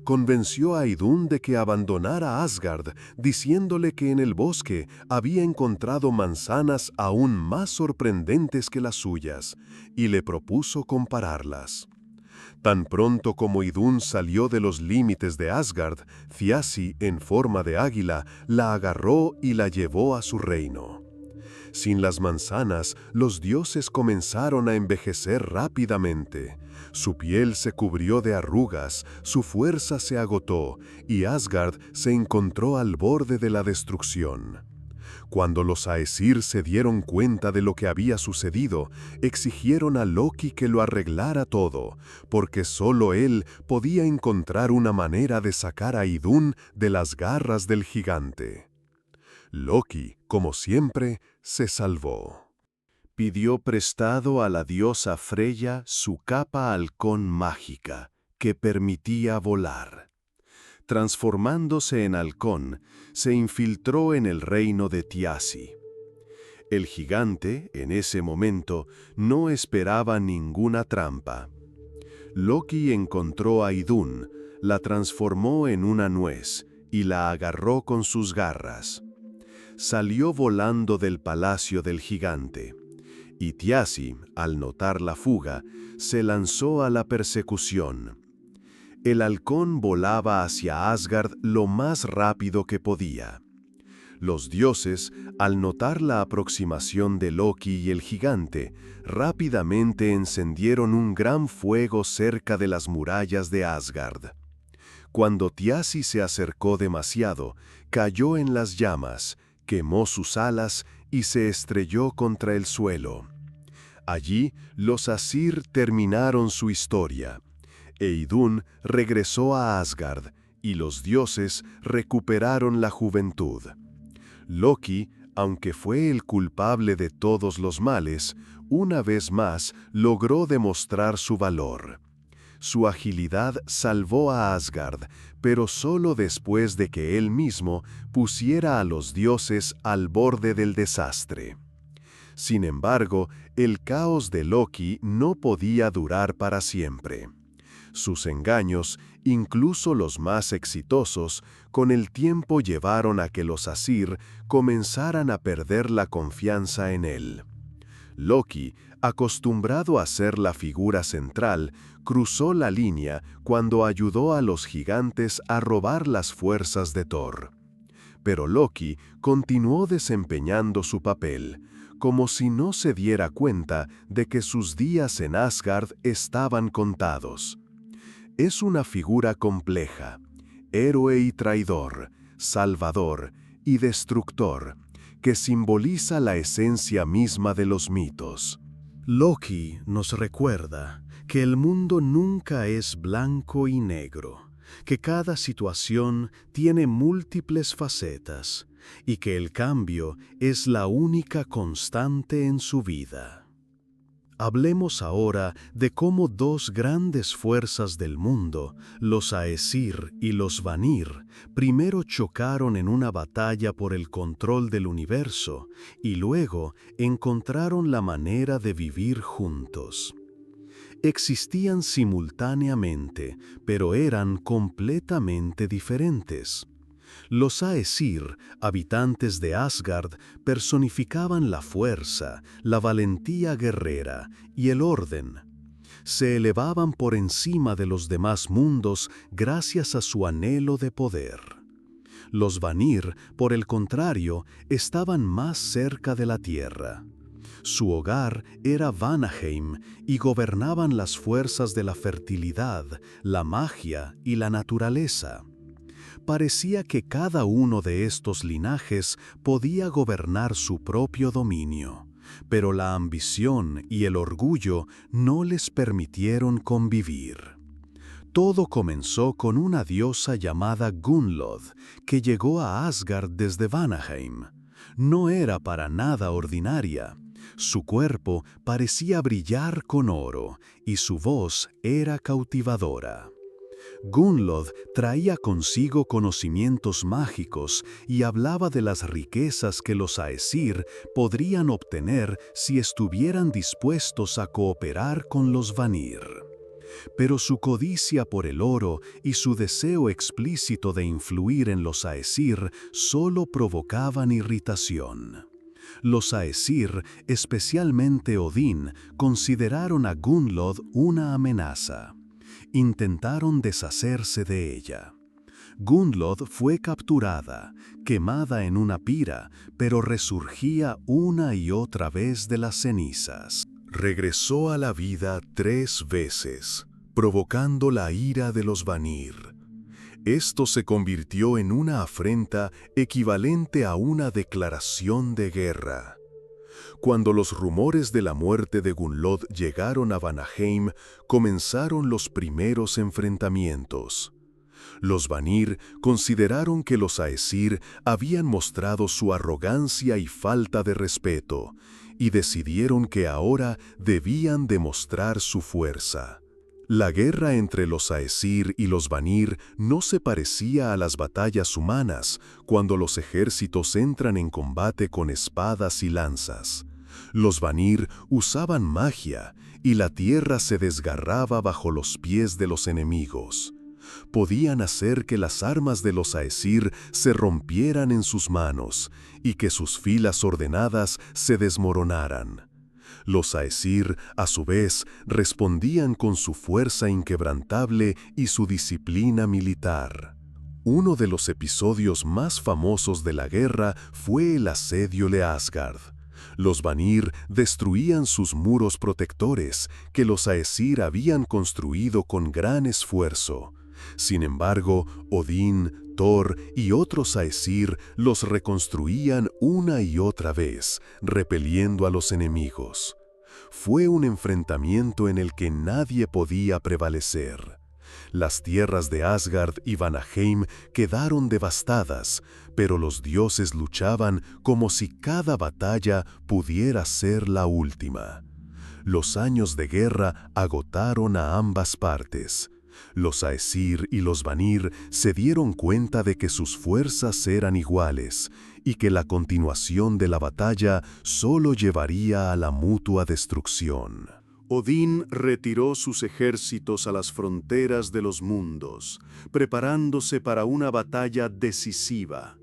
Convenció a Idunn de que abandonara Asgard, diciéndole que en el bosque había encontrado manzanas aún más sorprendentes que las suyas, y le propuso compararlas. Tan pronto como Idunn salió de los límites de Asgard, Thiassi, en forma de águila, la agarró y la llevó a su reino. Sin las manzanas, los dioses comenzaron a envejecer rápidamente. Su piel se cubrió de arrugas, su fuerza se agotó, y Asgard se encontró al borde de la destrucción. Cuando los Aesir se dieron cuenta de lo que había sucedido, exigieron a Loki que lo arreglara todo, porque solo él podía encontrar una manera de sacar a Idunn de las garras del gigante. Loki, como siempre, se salvó. Pidió prestado a la diosa Freya su capa halcón mágica, que permitía volar. Transformándose en halcón, se infiltró en el reino de Thiassi. El gigante, en ese momento, no esperaba ninguna trampa. Loki encontró a Idunn, la transformó en una nuez y la agarró con sus garras. Salió volando del palacio del gigante, y Thiassi, al notar la fuga, se lanzó a la persecución. El halcón volaba hacia Asgard lo más rápido que podía. Los dioses, al notar la aproximación de Loki y el gigante, rápidamente encendieron un gran fuego cerca de las murallas de Asgard. Cuando Thiassi se acercó demasiado, cayó en las llamas, quemó sus alas y se estrelló contra el suelo. Allí, los Asir terminaron su historia. Idunn regresó a Asgard, y los dioses recuperaron la juventud. Loki, aunque fue el culpable de todos los males, una vez más logró demostrar su valor. Su agilidad salvó a Asgard, pero solo después de que él mismo pusiera a los dioses al borde del desastre. Sin embargo, el caos de Loki no podía durar para siempre. Sus engaños, incluso los más exitosos, con el tiempo llevaron a que los Asir comenzaran a perder la confianza en él. Loki, acostumbrado a ser la figura central, cruzó la línea cuando ayudó a los gigantes a robar las fuerzas de Thor. Pero Loki continuó desempeñando su papel, como si no se diera cuenta de que sus días en Asgard estaban contados. Es una figura compleja, héroe y traidor, salvador y destructor, que simboliza la esencia misma de los mitos. Loki nos recuerda que el mundo nunca es blanco y negro, que cada situación tiene múltiples facetas y que el cambio es la única constante en su vida. Hablemos ahora de cómo dos grandes fuerzas del mundo, los Aesir y los Vanir, primero chocaron en una batalla por el control del universo y luego encontraron la manera de vivir juntos. Existían simultáneamente, pero eran completamente diferentes. Los Aesir, habitantes de Asgard, personificaban la fuerza, la valentía guerrera y el orden. Se elevaban por encima de los demás mundos gracias a su anhelo de poder. Los Vanir, por el contrario, estaban más cerca de la tierra. Su hogar era Vanaheim y gobernaban las fuerzas de la fertilidad, la magia y la naturaleza. Parecía que cada uno de estos linajes podía gobernar su propio dominio, pero la ambición y el orgullo no les permitieron convivir. Todo comenzó con una diosa llamada Gunnlod, que llegó a Asgard desde Vanaheim. No era para nada ordinaria. Su cuerpo parecía brillar con oro y su voz era cautivadora. Gunnlod traía consigo conocimientos mágicos y hablaba de las riquezas que los Aesir podrían obtener si estuvieran dispuestos a cooperar con los Vanir. Pero su codicia por el oro y su deseo explícito de influir en los Aesir solo provocaban irritación. Los Aesir, especialmente Odín, consideraron a Gunnlod una amenaza. Intentaron deshacerse de ella. Gunnlod fue capturada, quemada en una pira, pero resurgía una y otra vez de las cenizas. Regresó a la vida 3 veces, provocando la ira de los Vanir. Esto se convirtió en una afrenta equivalente a una declaración de guerra. Cuando los rumores de la muerte de Gunnlod llegaron a Vanaheim, comenzaron los primeros enfrentamientos. Los Vanir consideraron que los Aesir habían mostrado su arrogancia y falta de respeto, y decidieron que ahora debían demostrar su fuerza. La guerra entre los Aesir y los Vanir no se parecía a las batallas humanas, cuando los ejércitos entran en combate con espadas y lanzas. Los Vanir usaban magia, y la tierra se desgarraba bajo los pies de los enemigos. Podían hacer que las armas de los Aesir se rompieran en sus manos, y que sus filas ordenadas se desmoronaran. Los Aesir, a su vez, respondían con su fuerza inquebrantable y su disciplina militar. Uno de los episodios más famosos de la guerra fue el asedio de Asgard. Los Vanir destruían sus muros protectores, que los Aesir habían construido con gran esfuerzo. Sin embargo, Odín, Thor y otros Aesir los reconstruían una y otra vez, repeliendo a los enemigos. Fue un enfrentamiento en el que nadie podía prevalecer. Las tierras de Asgard y Vanaheim quedaron devastadas, pero los dioses luchaban como si cada batalla pudiera ser la última. Los años de guerra agotaron a ambas partes. Los Aesir y los Vanir se dieron cuenta de que sus fuerzas eran iguales y que la continuación de la batalla solo llevaría a la mutua destrucción. Odín retiró sus ejércitos a las fronteras de los mundos, preparándose para una batalla decisiva.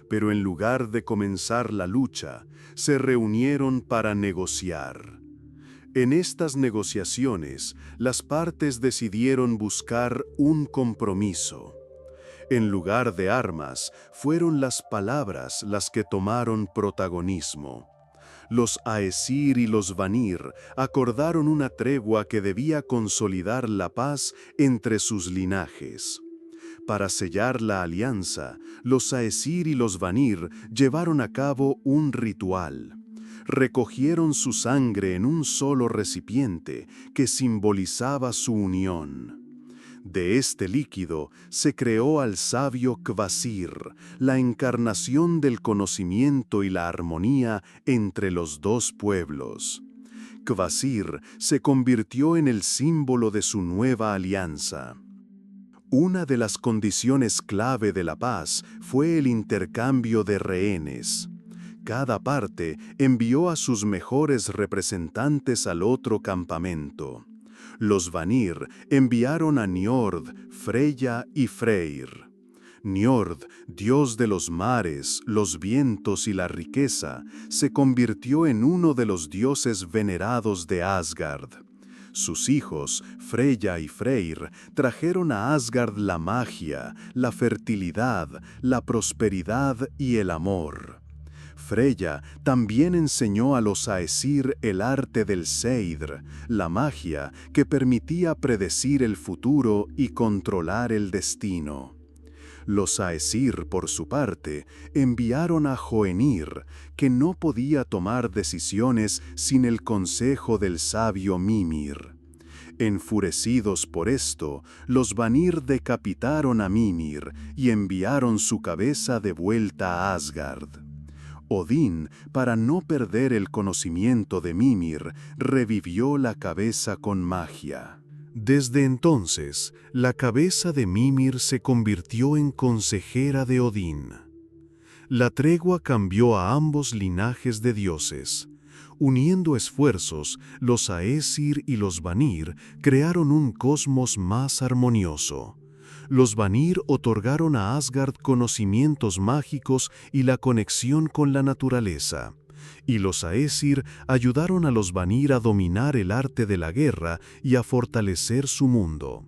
Pero en lugar de comenzar la lucha, se reunieron para negociar. En estas negociaciones, las partes decidieron buscar un compromiso. En lugar de armas, fueron las palabras las que tomaron protagonismo. Los Aesir y los Vanir acordaron una tregua que debía consolidar la paz entre sus linajes. Para sellar la alianza, los Aesir y los Vanir llevaron a cabo un ritual. Recogieron su sangre en un solo recipiente que simbolizaba su unión. De este líquido se creó al sabio Kvasir, la encarnación del conocimiento y la armonía entre los dos pueblos. Kvasir se convirtió en el símbolo de su nueva alianza. Una de las condiciones clave de la paz fue el intercambio de rehenes. Cada parte envió a sus mejores representantes al otro campamento. Los Vanir enviaron a Njord, Freyja y Freyr. Njord, dios de los mares, los vientos y la riqueza, se convirtió en uno de los dioses venerados de Asgard. Sus hijos, Freyja y Freyr, trajeron a Asgard la magia, la fertilidad, la prosperidad y el amor. Freyja también enseñó a los Aesir el arte del Seidr, la magia que permitía predecir el futuro y controlar el destino. Los Aesir, por su parte, enviaron a Hoenir, que no podía tomar decisiones sin el consejo del sabio Mimir. Enfurecidos por esto, los Vanir decapitaron a Mimir y enviaron su cabeza de vuelta a Asgard. Odín, para no perder el conocimiento de Mimir, revivió la cabeza con magia. Desde entonces, la cabeza de Mimir se convirtió en consejera de Odín. La tregua cambió a ambos linajes de dioses. Uniendo esfuerzos, los Aesir y los Vanir crearon un cosmos más armonioso. Los Vanir otorgaron a Asgard conocimientos mágicos y la conexión con la naturaleza. Y los Aesir ayudaron a los Vanir a dominar el arte de la guerra y a fortalecer su mundo.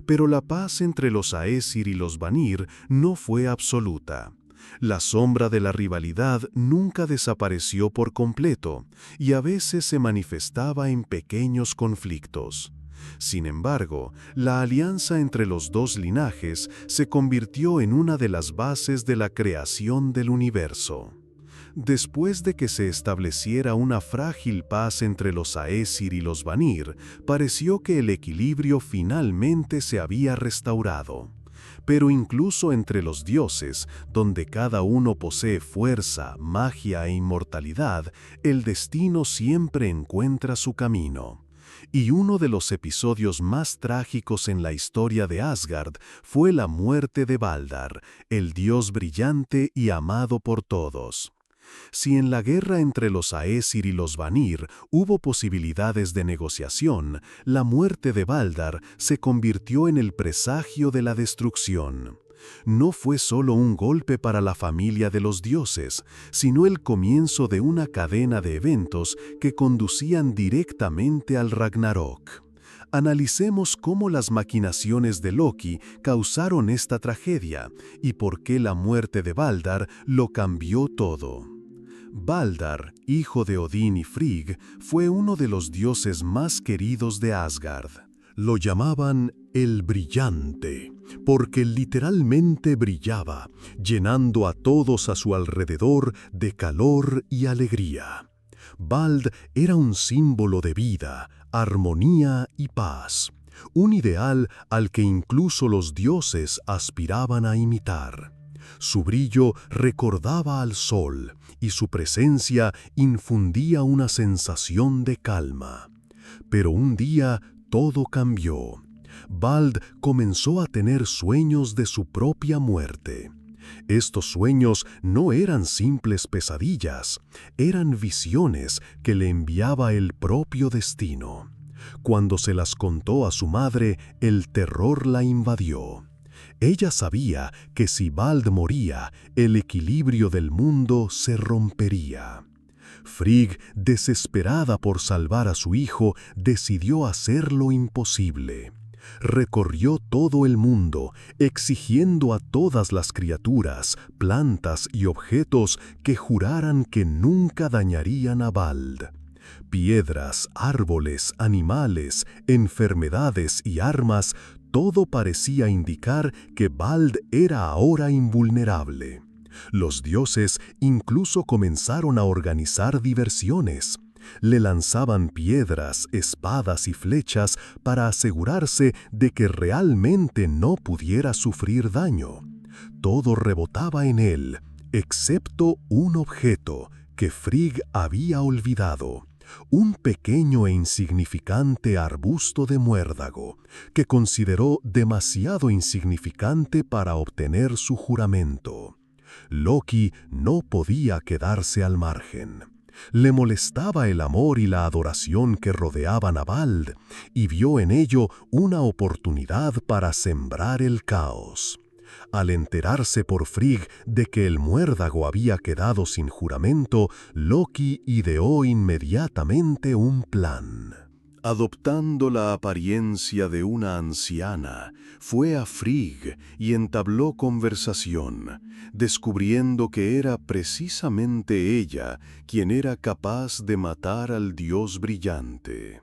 Pero la paz entre los Aesir y los Vanir no fue absoluta. La sombra de la rivalidad nunca desapareció por completo, y a veces se manifestaba en pequeños conflictos. Sin embargo, la alianza entre los dos linajes se convirtió en una de las bases de la creación del universo. Después de que se estableciera una frágil paz entre los Aesir y los Vanir, pareció que el equilibrio finalmente se había restaurado. Pero incluso entre los dioses, donde cada uno posee fuerza, magia e inmortalidad, el destino siempre encuentra su camino. Y uno de los episodios más trágicos en la historia de Asgard fue la muerte de Baldr, el dios brillante y amado por todos. Si en la guerra entre los Aesir y los Vanir hubo posibilidades de negociación, la muerte de Baldr se convirtió en el presagio de la destrucción. No fue solo un golpe para la familia de los dioses, sino el comienzo de una cadena de eventos que conducían directamente al Ragnarok. Analicemos cómo las maquinaciones de Loki causaron esta tragedia y por qué la muerte de Baldr lo cambió todo. Baldr, hijo de Odín y Frigg, fue uno de los dioses más queridos de Asgard. Lo llamaban el Brillante, porque literalmente brillaba, llenando a todos a su alrededor de calor y alegría. Baldr era un símbolo de vida, armonía y paz, un ideal al que incluso los dioses aspiraban a imitar. Su brillo recordaba al sol y su presencia infundía una sensación de calma. Pero un día todo cambió. Baldr comenzó a tener sueños de su propia muerte. Estos sueños no eran simples pesadillas, eran visiones que le enviaba el propio destino. Cuando se las contó a su madre, el terror la invadió. Ella sabía que si Baldr moría, el equilibrio del mundo se rompería. Frigg, desesperada por salvar a su hijo, decidió hacer lo imposible. Recorrió todo el mundo, exigiendo a todas las criaturas, plantas y objetos que juraran que nunca dañarían a Baldr. Piedras, árboles, animales, enfermedades y armas, todo parecía indicar que Baldr era ahora invulnerable. Los dioses incluso comenzaron a organizar diversiones. Le lanzaban piedras, espadas y flechas para asegurarse de que realmente no pudiera sufrir daño. Todo rebotaba en él, excepto un objeto que Frigg había olvidado. Un pequeño e insignificante arbusto de muérdago, que consideró demasiado insignificante para obtener su juramento. Loki no podía quedarse al margen. Le molestaba el amor y la adoración que rodeaban a Baldr, y vio en ello una oportunidad para sembrar el caos. Al enterarse por Frigg de que el muérdago había quedado sin juramento, Loki ideó inmediatamente un plan. Adoptando la apariencia de una anciana, fue a Frigg y entabló conversación, descubriendo que era precisamente ella quien era capaz de matar al dios brillante.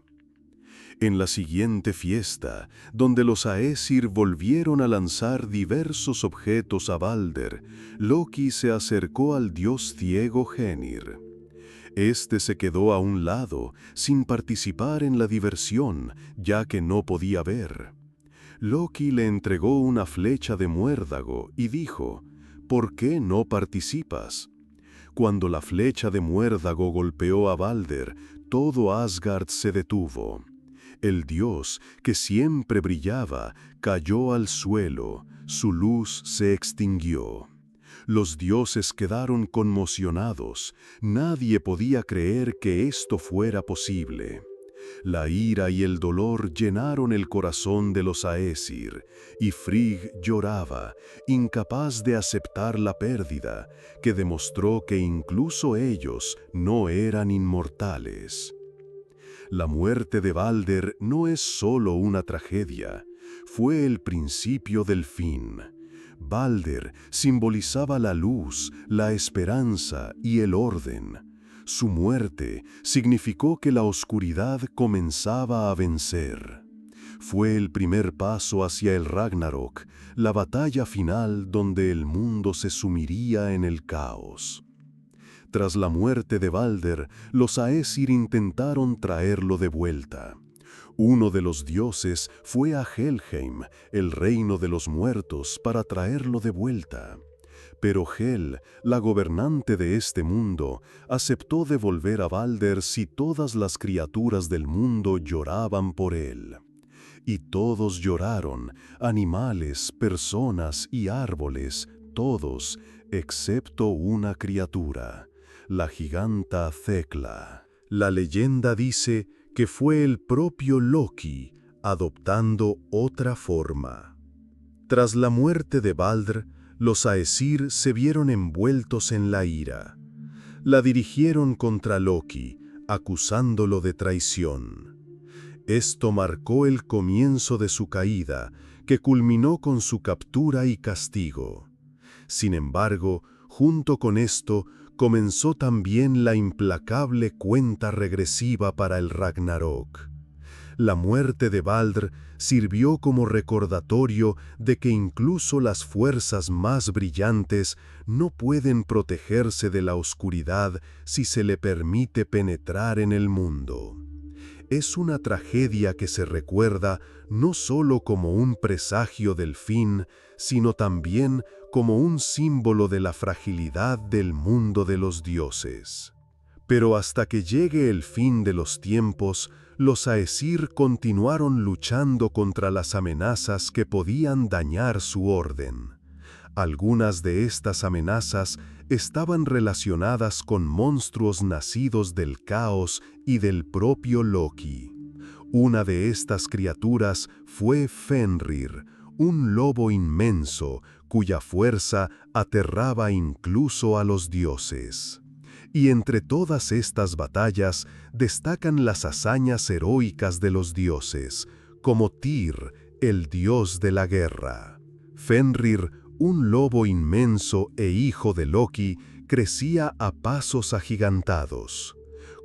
En la siguiente fiesta, donde los Aesir volvieron a lanzar diversos objetos a Baldr, Loki se acercó al dios ciego Genir. Este se quedó a un lado, sin participar en la diversión, ya que no podía ver. Loki le entregó una flecha de muérdago y dijo: «¿Por qué no participas?». Cuando la flecha de muérdago golpeó a Baldr, todo Asgard se detuvo. El dios, que siempre brillaba, cayó al suelo, su luz se extinguió. Los dioses quedaron conmocionados, nadie podía creer que esto fuera posible. La ira y el dolor llenaron el corazón de los Aesir, y Frigg lloraba, incapaz de aceptar la pérdida, que demostró que incluso ellos no eran inmortales. La muerte de Balder no es solo una tragedia, fue el principio del fin. Balder simbolizaba la luz, la esperanza y el orden. Su muerte significó que la oscuridad comenzaba a vencer. Fue el primer paso hacia el Ragnarok, la batalla final donde el mundo se sumiría en el caos. Tras la muerte de Balder, los Aesir intentaron traerlo de vuelta. Uno de los dioses fue a Helheim, el reino de los muertos, para traerlo de vuelta. Pero Hel, la gobernante de este mundo, aceptó devolver a Balder si todas las criaturas del mundo lloraban por él. Y todos lloraron, animales, personas y árboles, todos, excepto una criatura, la giganta Thekla. La leyenda dice que fue el propio Loki, adoptando otra forma. Tras la muerte de Balder, los Aesir se vieron envueltos en la ira. La dirigieron contra Loki, acusándolo de traición. Esto marcó el comienzo de su caída, que culminó con su captura y castigo. Sin embargo, junto con esto, comenzó también la implacable cuenta regresiva para el Ragnarok. La muerte de Balder sirvió como recordatorio de que incluso las fuerzas más brillantes no pueden protegerse de la oscuridad si se le permite penetrar en el mundo. Es una tragedia que se recuerda no solo como un presagio del fin, sino también como un símbolo de la fragilidad del mundo de los dioses. Pero hasta que llegue el fin de los tiempos, los Aesir continuaron luchando contra las amenazas que podían dañar su orden. Algunas de estas amenazas estaban relacionadas con monstruos nacidos del caos y del propio Loki. Una de estas criaturas fue Fenrir, un lobo inmenso cuya fuerza aterraba incluso a los dioses. Y entre todas estas batallas destacan las hazañas heroicas de los dioses, como Tyr, el dios de la guerra. Fenrir, un lobo inmenso e hijo de Loki, crecía a pasos agigantados.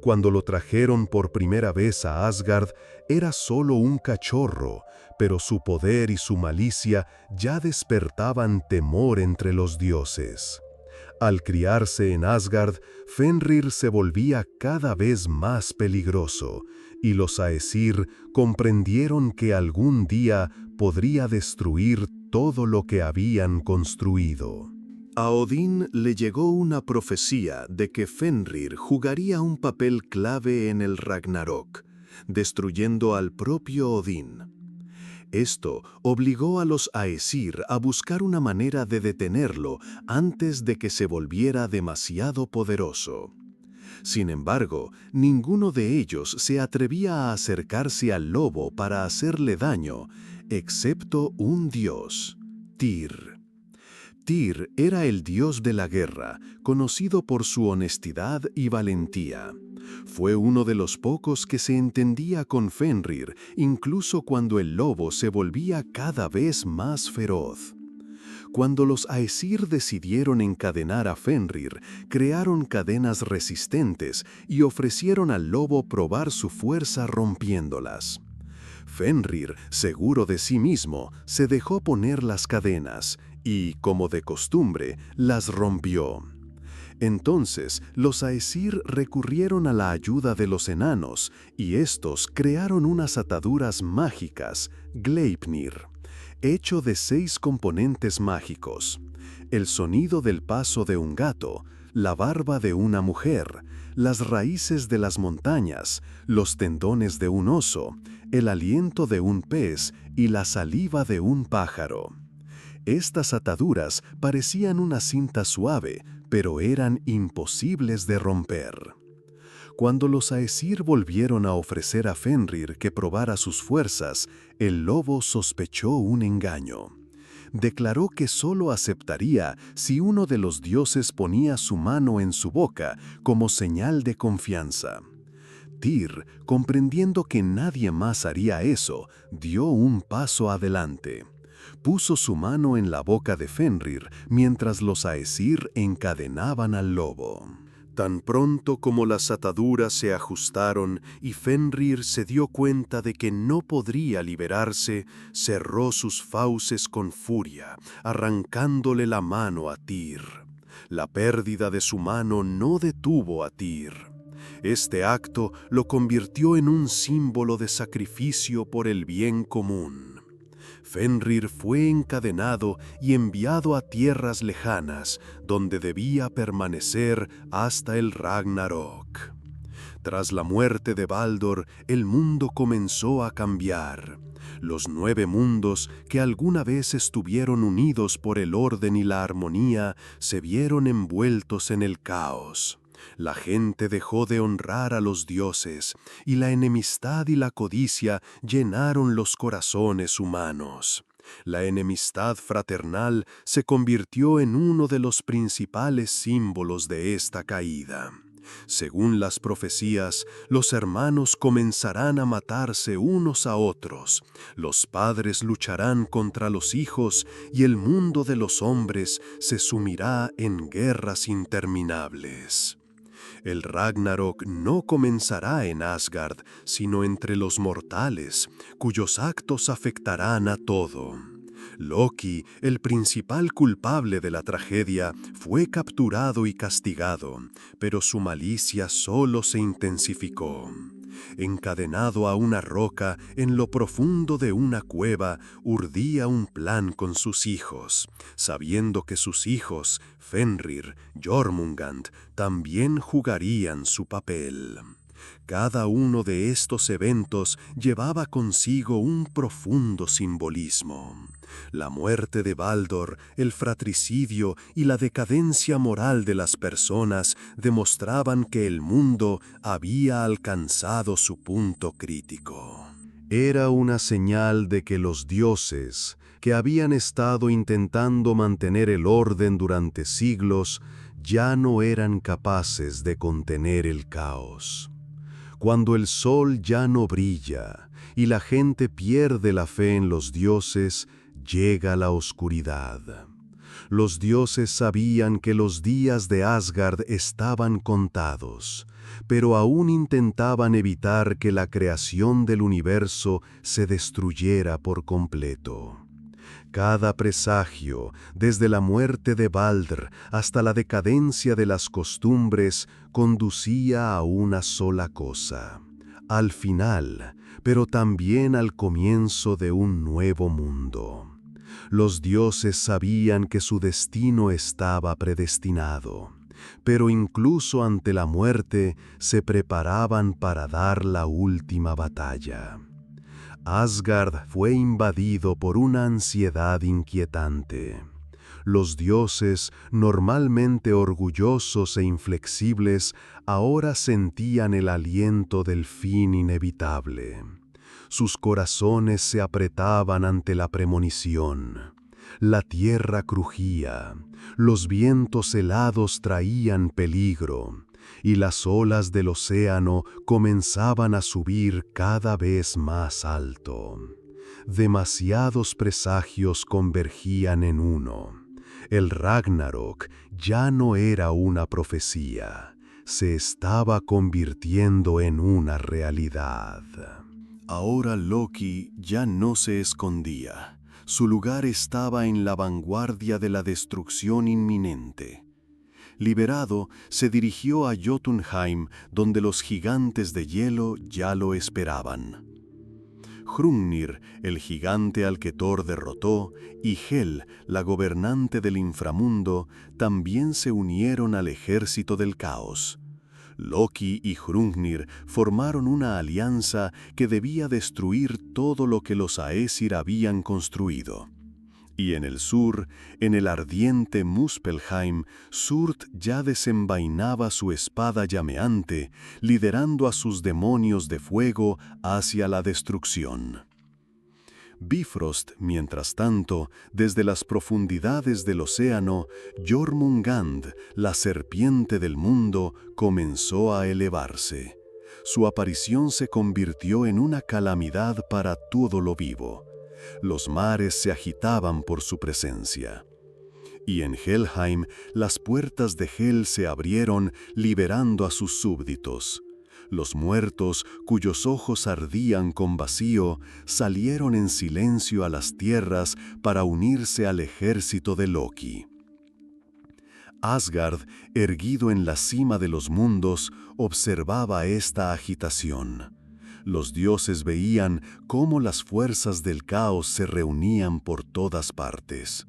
Cuando lo trajeron por primera vez a Asgard, era solo un cachorro, pero su poder y su malicia ya despertaban temor entre los dioses. Al criarse en Asgard, Fenrir se volvía cada vez más peligroso, y los Aesir comprendieron que algún día podría destruir todo lo que habían construido. A Odín le llegó una profecía de que Fenrir jugaría un papel clave en el Ragnarok, destruyendo al propio Odín. Esto obligó a los Aesir a buscar una manera de detenerlo antes de que se volviera demasiado poderoso. Sin embargo, ninguno de ellos se atrevía a acercarse al lobo para hacerle daño, excepto un dios, Tyr. Tyr era el dios de la guerra, conocido por su honestidad y valentía. Fue uno de los pocos que se entendía con Fenrir, incluso cuando el lobo se volvía cada vez más feroz. Cuando los Aesir decidieron encadenar a Fenrir, crearon cadenas resistentes y ofrecieron al lobo probar su fuerza rompiéndolas. Fenrir, seguro de sí mismo, se dejó poner las cadenas y, como de costumbre, las rompió. Entonces, los Aesir recurrieron a la ayuda de los enanos, y estos crearon unas ataduras mágicas, Gleipnir, hecho de 6 componentes mágicos: el sonido del paso de un gato, la barba de una mujer, las raíces de las montañas, los tendones de un oso, el aliento de un pez y la saliva de un pájaro. Estas ataduras parecían una cinta suave, pero eran imposibles de romper. Cuando los Aesir volvieron a ofrecer a Fenrir que probara sus fuerzas, el lobo sospechó un engaño. Declaró que solo aceptaría si uno de los dioses ponía su mano en su boca como señal de confianza. Tyr, comprendiendo que nadie más haría eso, dio un paso adelante. Puso su mano en la boca de Fenrir mientras los Aesir encadenaban al lobo. Tan pronto como las ataduras se ajustaron y Fenrir se dio cuenta de que no podría liberarse, cerró sus fauces con furia, arrancándole la mano a Tyr. La pérdida de su mano no detuvo a Tyr. Este acto lo convirtió en un símbolo de sacrificio por el bien común. Fenrir fue encadenado y enviado a tierras lejanas, donde debía permanecer hasta el Ragnarok. Tras la muerte de Baldur, el mundo comenzó a cambiar. Los 9 mundos, que alguna vez estuvieron unidos por el orden y la armonía, se vieron envueltos en el caos. La gente dejó de honrar a los dioses, y la enemistad y la codicia llenaron los corazones humanos. La enemistad fraternal se convirtió en uno de los principales símbolos de esta caída. Según las profecías, los hermanos comenzarán a matarse unos a otros, los padres lucharán contra los hijos y el mundo de los hombres se sumirá en guerras interminables. El Ragnarok no comenzará en Asgard, sino entre los mortales, cuyos actos afectarán a todo. Loki, el principal culpable de la tragedia, fue capturado y castigado, pero su malicia solo se intensificó. Encadenado a una roca en lo profundo de una cueva, urdía un plan con sus hijos, sabiendo que sus hijos, Fenrir, Jormungand, también jugarían su papel. Cada uno de estos eventos llevaba consigo un profundo simbolismo. La muerte de Baldur, el fratricidio y la decadencia moral de las personas demostraban que el mundo había alcanzado su punto crítico. Era una señal de que los dioses, que habían estado intentando mantener el orden durante siglos, ya no eran capaces de contener el caos. Cuando el sol ya no brilla y la gente pierde la fe en los dioses, llega la oscuridad. Los dioses sabían que los días de Asgard estaban contados, pero aún intentaban evitar que la creación del universo se destruyera por completo. Cada presagio, desde la muerte de Baldur hasta la decadencia de las costumbres, conducía a una sola cosa: al final, pero también al comienzo de un nuevo mundo. Los dioses sabían que su destino estaba predestinado, pero incluso ante la muerte se preparaban para dar la última batalla. Asgard fue invadido por una ansiedad inquietante. Los dioses, normalmente orgullosos e inflexibles, ahora sentían el aliento del fin inevitable. Sus corazones se apretaban ante la premonición. La tierra crujía, los vientos helados traían peligro, y las olas del océano comenzaban a subir cada vez más alto. Demasiados presagios convergían en uno. El Ragnarok ya no era una profecía, se estaba convirtiendo en una realidad. Ahora Loki ya no se escondía. Su lugar estaba en la vanguardia de la destrucción inminente. Liberado, se dirigió a Jotunheim, donde los gigantes de hielo ya lo esperaban. Hrungnir, el gigante al que Thor derrotó, y Hel, la gobernante del inframundo, también se unieron al ejército del caos. Loki y Hrungnir formaron una alianza que debía destruir todo lo que los Aesir habían construido. Y en el sur, en el ardiente Muspelheim, Surt ya desenvainaba su espada llameante, liderando a sus demonios de fuego hacia la destrucción. Bifrost, mientras tanto, desde las profundidades del océano, Jormungand, la serpiente del mundo, comenzó a elevarse. Su aparición se convirtió en una calamidad para todo lo vivo. Los mares se agitaban por su presencia. Y en Helheim, las puertas de Hel se abrieron, liberando a sus súbditos. Los muertos, cuyos ojos ardían con vacío, salieron en silencio a las tierras para unirse al ejército de Loki. Asgard, erguido en la cima de los mundos, observaba esta agitación. Los dioses veían cómo las fuerzas del caos se reunían por todas partes.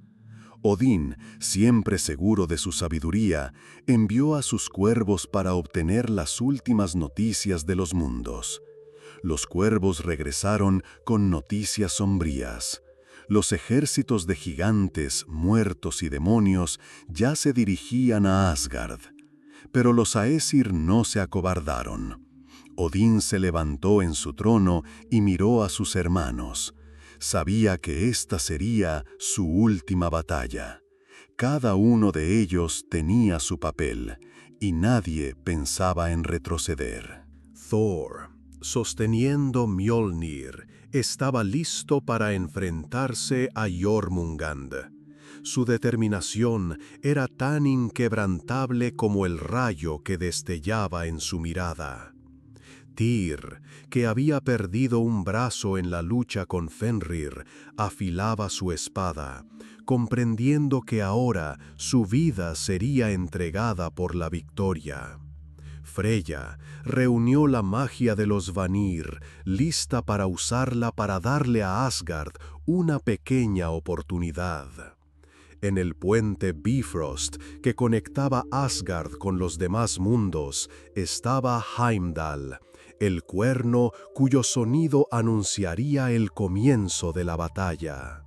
Odín, siempre seguro de su sabiduría, envió a sus cuervos para obtener las últimas noticias de los mundos. Los cuervos regresaron con noticias sombrías. Los ejércitos de gigantes, muertos y demonios ya se dirigían a Asgard. Pero los Aesir no se acobardaron. Odín se levantó en su trono y miró a sus hermanos. Sabía que esta sería su última batalla. Cada uno de ellos tenía su papel, y nadie pensaba en retroceder. Thor, sosteniendo Mjolnir, estaba listo para enfrentarse a Jormungand. Su determinación era tan inquebrantable como el rayo que destellaba en su mirada. Tyr, que había perdido un brazo en la lucha con Fenrir, afilaba su espada, comprendiendo que ahora su vida sería entregada por la victoria. Freya reunió la magia de los Vanir, lista para usarla para darle a Asgard una pequeña oportunidad. En el puente Bifrost, que conectaba Asgard con los demás mundos, estaba Heimdall, el cuerno cuyo sonido anunciaría el comienzo de la batalla.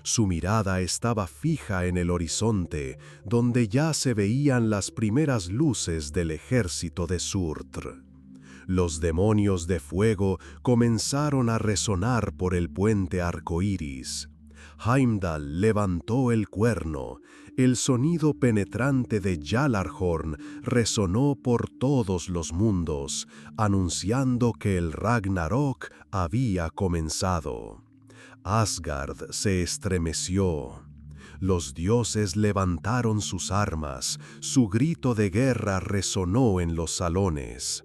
Su mirada estaba fija en el horizonte, donde ya se veían las primeras luces del ejército de Surtr. Los demonios de fuego comenzaron a resonar por el puente arcoíris. Heimdall levantó el cuerno. El sonido penetrante de Gjallarhorn resonó por todos los mundos, anunciando que el Ragnarok había comenzado. Asgard se estremeció. Los dioses levantaron sus armas, su grito de guerra resonó en los salones.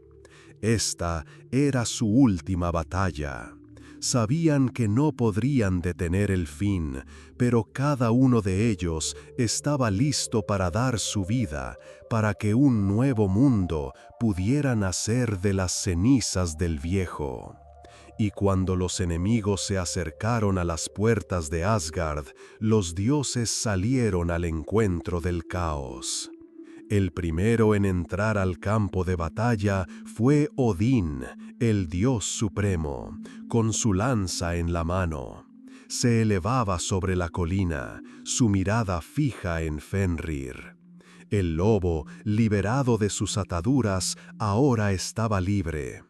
Esta era su última batalla. Sabían que no podrían detener el fin, pero cada uno de ellos estaba listo para dar su vida, para que un nuevo mundo pudiera nacer de las cenizas del viejo. Y cuando los enemigos se acercaron a las puertas de Asgard, los dioses salieron al encuentro del caos. El primero en entrar al campo de batalla fue Odín, el dios supremo, con su lanza en la mano. Se elevaba sobre la colina, su mirada fija en Fenrir. El lobo, liberado de sus ataduras, ahora estaba libre.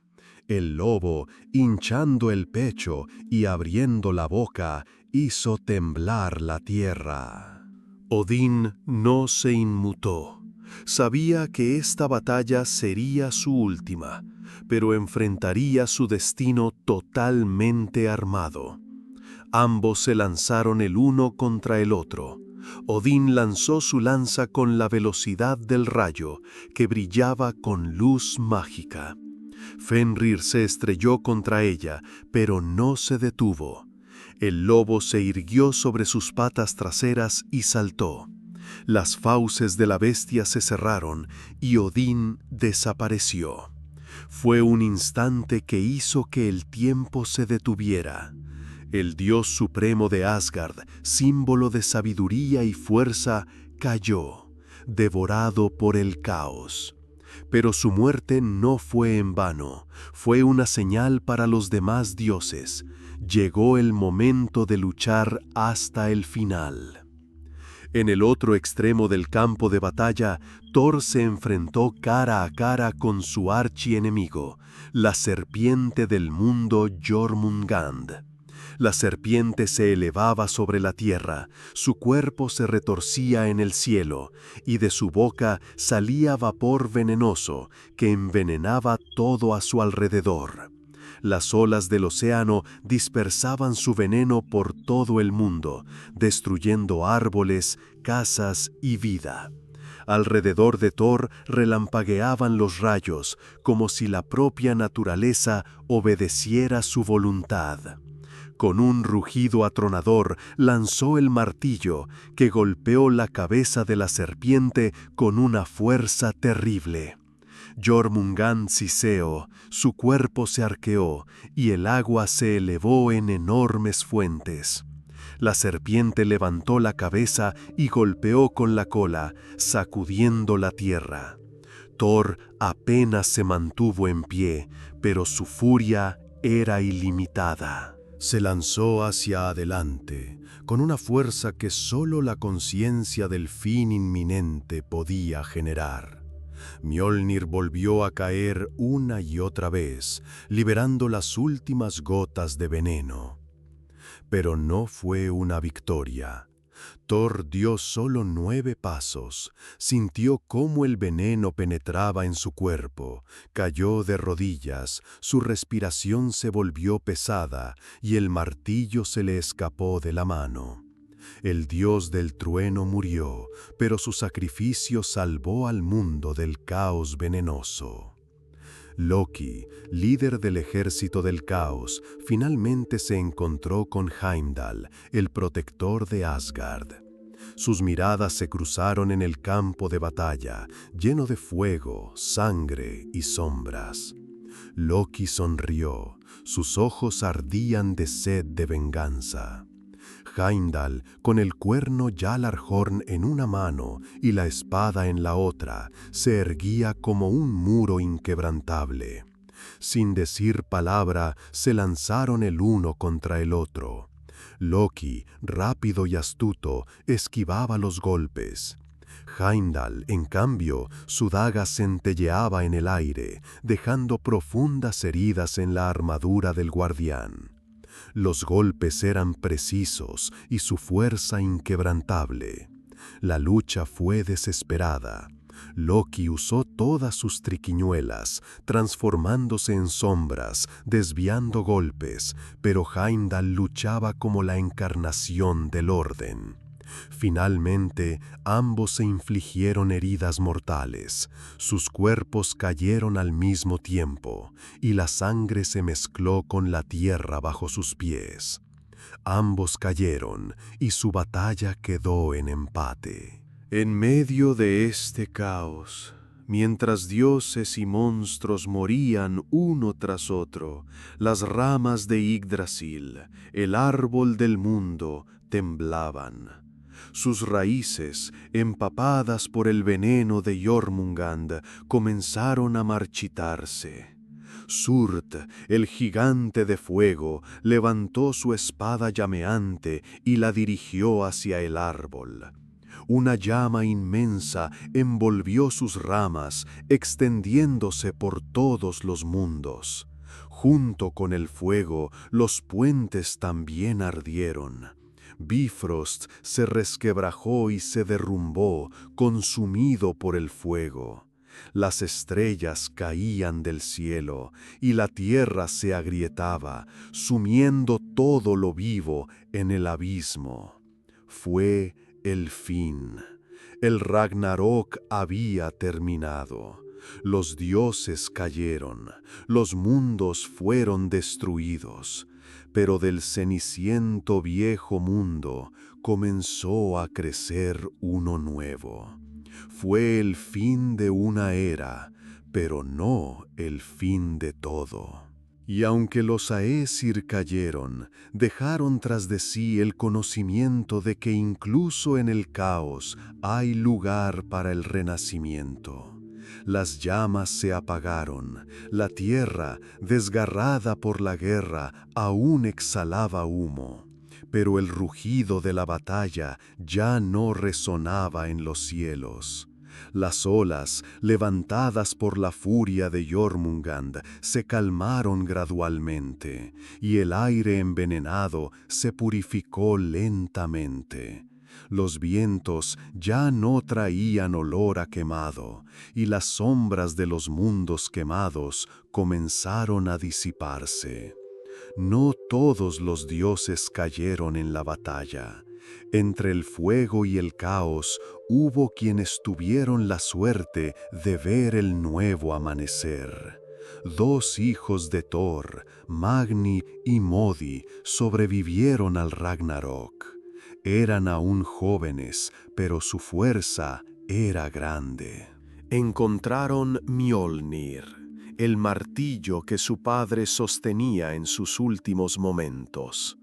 El lobo, hinchando el pecho y abriendo la boca, hizo temblar la tierra. Odín no se inmutó. Sabía que esta batalla sería su última, pero enfrentaría su destino totalmente armado. Ambos se lanzaron el uno contra el otro. Odín lanzó su lanza con la velocidad del rayo, que brillaba con luz mágica. Fenrir se estrelló contra ella, pero no se detuvo. El lobo se irguió sobre sus patas traseras y saltó. Las fauces de la bestia se cerraron y Odín desapareció. Fue un instante que hizo que el tiempo se detuviera. El dios supremo de Asgard, símbolo de sabiduría y fuerza, cayó, devorado por el caos. Pero su muerte no fue en vano, fue una señal para los demás dioses. Llegó el momento de luchar hasta el final. En el otro extremo del campo de batalla, Thor se enfrentó cara a cara con su archienemigo, la serpiente del mundo Jormungand. La serpiente se elevaba sobre la tierra, su cuerpo se retorcía en el cielo, y de su boca salía vapor venenoso que envenenaba todo a su alrededor. Las olas del océano dispersaban su veneno por todo el mundo, destruyendo árboles, casas y vida. Alrededor de Thor relampagueaban los rayos, como si la propia naturaleza obedeciera su voluntad. Con un rugido atronador lanzó el martillo, que golpeó la cabeza de la serpiente con una fuerza terrible. Jormungand siseó, su cuerpo se arqueó, y el agua se elevó en enormes fuentes. La serpiente levantó la cabeza y golpeó con la cola, sacudiendo la tierra. Thor apenas se mantuvo en pie, pero su furia era ilimitada. Se lanzó hacia adelante, con una fuerza que solo la conciencia del fin inminente podía generar. Mjolnir volvió a caer una y otra vez, liberando las últimas gotas de veneno. Pero no fue una victoria. Thor dio solo 9 pasos, sintió cómo el veneno penetraba en su cuerpo, cayó de rodillas, su respiración se volvió pesada y el martillo se le escapó de la mano. El dios del trueno murió, pero su sacrificio salvó al mundo del caos venenoso. Loki, líder del ejército del caos, finalmente se encontró con Heimdall, el protector de Asgard. Sus miradas se cruzaron en el campo de batalla, lleno de fuego, sangre y sombras. Loki sonrió, sus ojos ardían de sed de venganza. Heimdall, con el cuerno Gjallarhorn en una mano y la espada en la otra, se erguía como un muro inquebrantable. Sin decir palabra, se lanzaron el uno contra el otro. Loki, rápido y astuto, esquivaba los golpes. Heimdall, en cambio, su daga centelleaba en el aire, dejando profundas heridas en la armadura del guardián. Los golpes eran precisos y su fuerza inquebrantable. La lucha fue desesperada. Loki usó todas sus triquiñuelas, transformándose en sombras, desviando golpes, pero Heimdall luchaba como la encarnación del orden. Finalmente, ambos se infligieron heridas mortales. Sus cuerpos cayeron al mismo tiempo, y la sangre se mezcló con la tierra bajo sus pies. Ambos cayeron, y su batalla quedó en empate. En medio de este caos, mientras dioses y monstruos morían uno tras otro, las ramas de Yggdrasil, el árbol del mundo, temblaban. Sus raíces, empapadas por el veneno de Jormungand, comenzaron a marchitarse. Surt, el gigante de fuego, levantó su espada llameante y la dirigió hacia el árbol. Una llama inmensa envolvió sus ramas, extendiéndose por todos los mundos. Junto con el fuego, los puentes también ardieron. Bifrost se resquebrajó y se derrumbó, consumido por el fuego. Las estrellas caían del cielo, y la tierra se agrietaba, sumiendo todo lo vivo en el abismo. Fue el fin. El Ragnarok había terminado. Los dioses cayeron, los mundos fueron destruidos. Pero del ceniciento viejo mundo comenzó a crecer uno nuevo. Fue el fin de una era, pero no el fin de todo. Y aunque los Aesir cayeron, dejaron tras de sí el conocimiento de que incluso en el caos hay lugar para el renacimiento. Las llamas se apagaron, la tierra, desgarrada por la guerra, aún exhalaba humo, pero el rugido de la batalla ya no resonaba en los cielos. Las olas, levantadas por la furia de Jormungand, se calmaron gradualmente, y el aire envenenado se purificó lentamente. Los vientos ya no traían olor a quemado, y las sombras de los mundos quemados comenzaron a disiparse. No todos los dioses cayeron en la batalla. Entre el fuego y el caos hubo quienes tuvieron la suerte de ver el nuevo amanecer. Dos hijos de Thor, Magni y Modi, sobrevivieron al Ragnarok. Eran aún jóvenes, pero su fuerza era grande. Encontraron Mjolnir, el martillo que su padre sostenía en sus últimos momentos.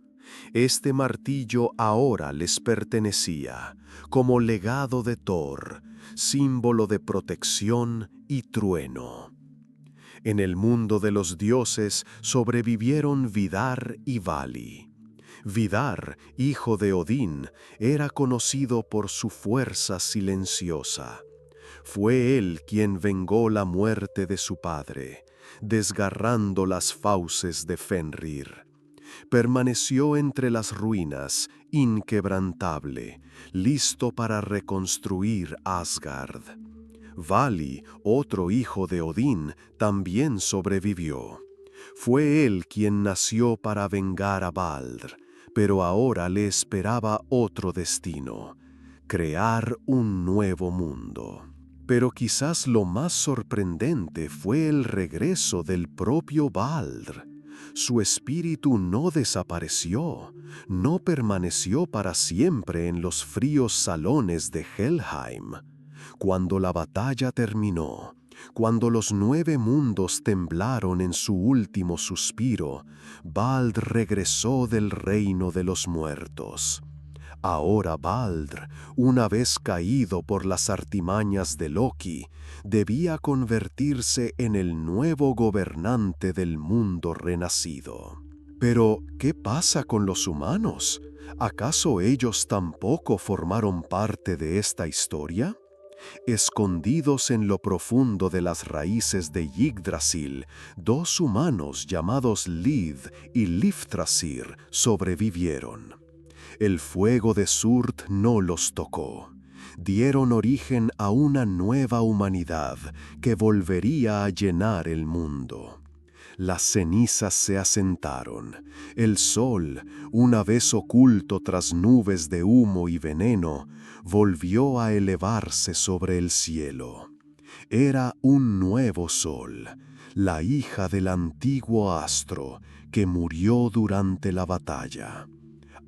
Este martillo ahora les pertenecía, como legado de Thor, símbolo de protección y trueno. En el mundo de los dioses sobrevivieron Vidar y Vali. Vidar, hijo de Odín, era conocido por su fuerza silenciosa. Fue él quien vengó la muerte de su padre, desgarrando las fauces de Fenrir. Permaneció entre las ruinas, inquebrantable, listo para reconstruir Asgard. Vali, otro hijo de Odín, también sobrevivió. Fue él quien nació para vengar a Baldr, pero ahora le esperaba otro destino: crear un nuevo mundo. Pero quizás lo más sorprendente fue el regreso del propio Baldr. Su espíritu no desapareció, no permaneció para siempre en los fríos salones de Helheim. Cuando la batalla terminó, cuando los 9 mundos temblaron en su último suspiro, Baldr regresó del reino de los muertos. Ahora Baldr, una vez caído por las artimañas de Loki, debía convertirse en el nuevo gobernante del mundo renacido. Pero, ¿qué pasa con los humanos? ¿Acaso ellos tampoco formaron parte de esta historia? Escondidos en lo profundo de las raíces de Yggdrasil, 2 humanos llamados Lid y Lifthrasir sobrevivieron. El fuego de Surt no los tocó. Dieron origen a una nueva humanidad que volvería a llenar el mundo. Las cenizas se asentaron. El sol, una vez oculto tras nubes de humo y veneno, volvió a elevarse sobre el cielo. Era un nuevo sol, la hija del antiguo astro que murió durante la batalla.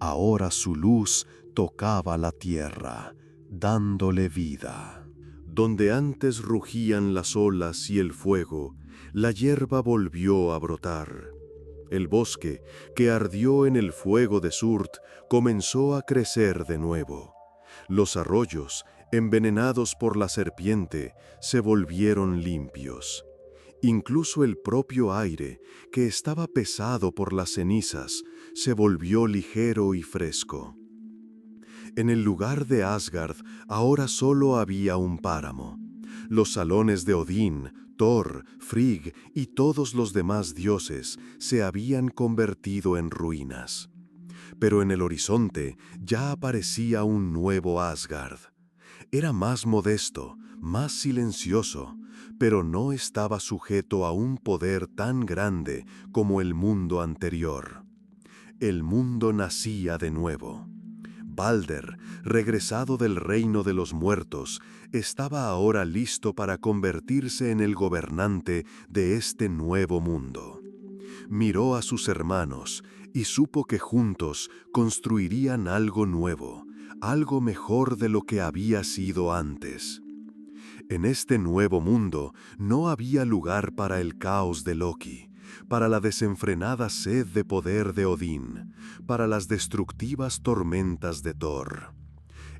Ahora su luz tocaba la tierra, dándole vida. Donde antes rugían las olas y el fuego, la hierba volvió a brotar. El bosque, que ardió en el fuego de Surt, comenzó a crecer de nuevo. Los arroyos, envenenados por la serpiente, se volvieron limpios. Incluso el propio aire, que estaba pesado por las cenizas, se volvió ligero y fresco. En el lugar de Asgard ahora solo había un páramo. Los salones de Odín, Thor, Frigg y todos los demás dioses se habían convertido en ruinas. Pero en el horizonte ya aparecía un nuevo Asgard. Era más modesto, más silencioso, pero no estaba sujeto a un poder tan grande como el mundo anterior. El mundo nacía de nuevo. Balder, regresado del reino de los muertos, estaba ahora listo para convertirse en el gobernante de este nuevo mundo. Miró a sus hermanos y supo que juntos construirían algo nuevo, algo mejor de lo que había sido antes. En este nuevo mundo no había lugar para el caos de Loki, para la desenfrenada sed de poder de Odín, para las destructivas tormentas de Thor.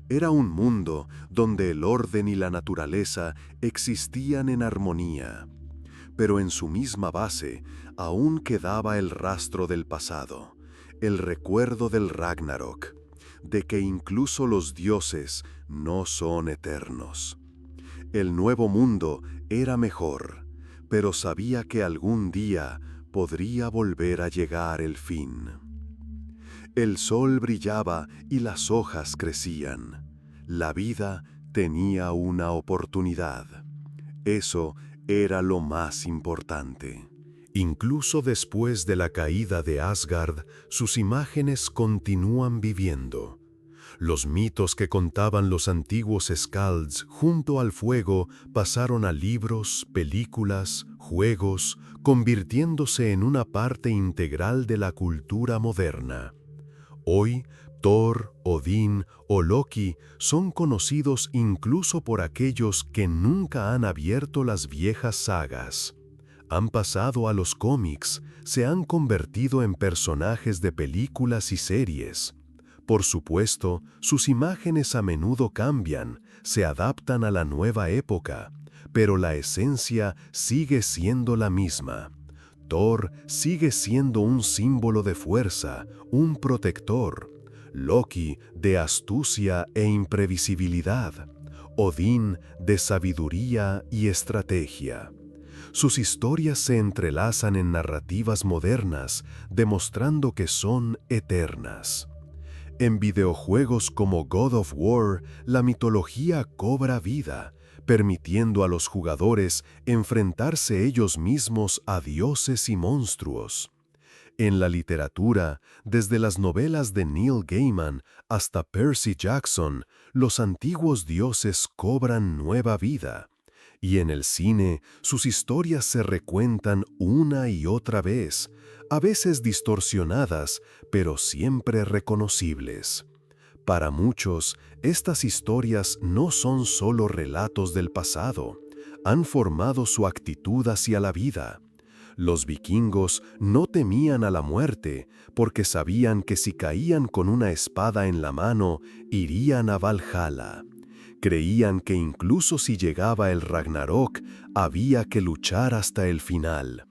Era un mundo donde el orden y la naturaleza existían en armonía, pero en su misma base aún quedaba el rastro del pasado, el recuerdo del Ragnarok, de que incluso los dioses no son eternos. El nuevo mundo era mejor, pero sabía que algún día podría volver a llegar el fin. El sol brillaba y las hojas crecían. La vida tenía una oportunidad. Eso era lo más importante. Incluso después de la caída de Asgard, sus imágenes continúan viviendo. Los mitos que contaban los antiguos Skalds junto al fuego pasaron a libros, películas, juegos, convirtiéndose en una parte integral de la cultura moderna. Hoy, Thor, Odín o Loki son conocidos incluso por aquellos que nunca han abierto las viejas sagas. Han pasado a los cómics, se han convertido en personajes de películas y series. Por supuesto, sus imágenes a menudo cambian, se adaptan a la nueva época, pero la esencia sigue siendo la misma. Thor sigue siendo un símbolo de fuerza, un protector. Loki de astucia e imprevisibilidad. Odín de sabiduría y estrategia. Sus historias se entrelazan en narrativas modernas, demostrando que son eternas. En videojuegos como God of War, la mitología cobra vida, permitiendo a los jugadores enfrentarse ellos mismos a dioses y monstruos. En la literatura, desde las novelas de Neil Gaiman hasta Percy Jackson, los antiguos dioses cobran nueva vida. Y en el cine, sus historias se recuentan una y otra vez, a veces distorsionadas, pero siempre reconocibles. Para muchos, estas historias no son solo relatos del pasado, han formado su actitud hacia la vida. Los vikingos no temían a la muerte, porque sabían que si caían con una espada en la mano, irían a Valhalla. Creían que incluso si llegaba el Ragnarok, había que luchar hasta el final.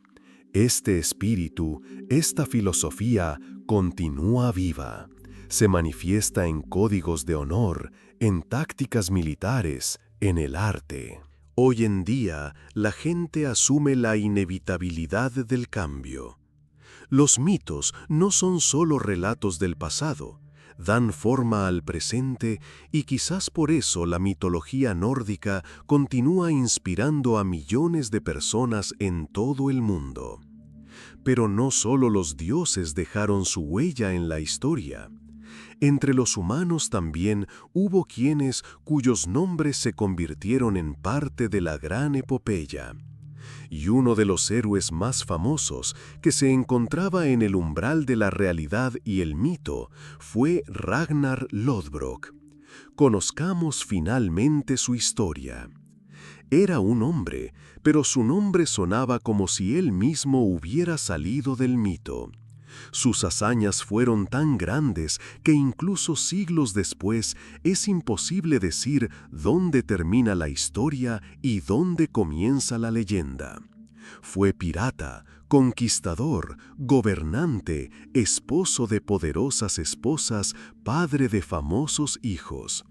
Este espíritu, esta filosofía, continúa viva. Se manifiesta en códigos de honor, en tácticas militares, en el arte. Hoy en día, la gente asume la inevitabilidad del cambio. Los mitos no son solo relatos del pasado, dan forma al presente y quizás por eso la mitología nórdica continúa inspirando a millones de personas en todo el mundo. Pero no solo los dioses dejaron su huella en la historia. Entre los humanos también hubo quienes cuyos nombres se convirtieron en parte de la gran epopeya. Y uno de los héroes más famosos que se encontraba en el umbral de la realidad y el mito fue Ragnar Lodbrok. Conozcamos finalmente su historia. Era un hombre, pero su nombre sonaba como si él mismo hubiera salido del mito. Sus hazañas fueron tan grandes que incluso siglos después es imposible decir dónde termina la historia y dónde comienza la leyenda. Fue pirata, conquistador, gobernante, esposo de poderosas esposas, padre de famosos hijos.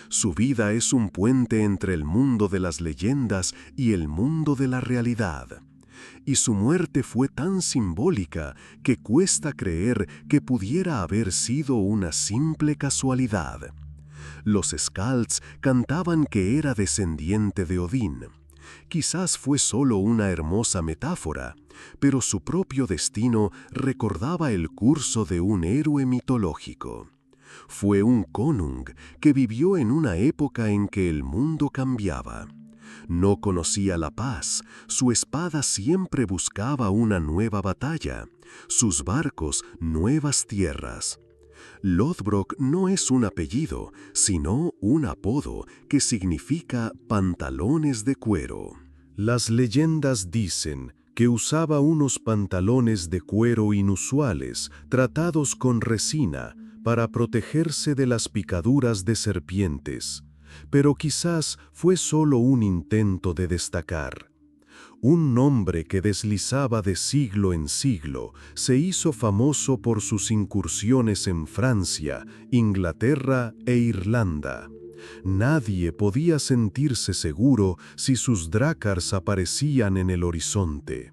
Su vida es un puente entre el mundo de las leyendas y el mundo de la realidad. Y su muerte fue tan simbólica que cuesta creer que pudiera haber sido una simple casualidad. Los Skalds cantaban que era descendiente de Odín. Quizás fue solo una hermosa metáfora, pero su propio destino recordaba el curso de un héroe mitológico. Fue un konung que vivió en una época en que el mundo cambiaba. No conocía la paz, su espada siempre buscaba una nueva batalla, sus barcos nuevas tierras. Lothbrok no es un apellido, sino un apodo que significa pantalones de cuero. Las leyendas dicen que usaba unos pantalones de cuero inusuales, tratados con resina, para protegerse de las picaduras de serpientes. Pero quizás fue solo un intento de destacar. Un nombre que deslizaba de siglo en siglo se hizo famoso por sus incursiones en Francia, Inglaterra e Irlanda. Nadie podía sentirse seguro si sus drácars aparecían en el horizonte.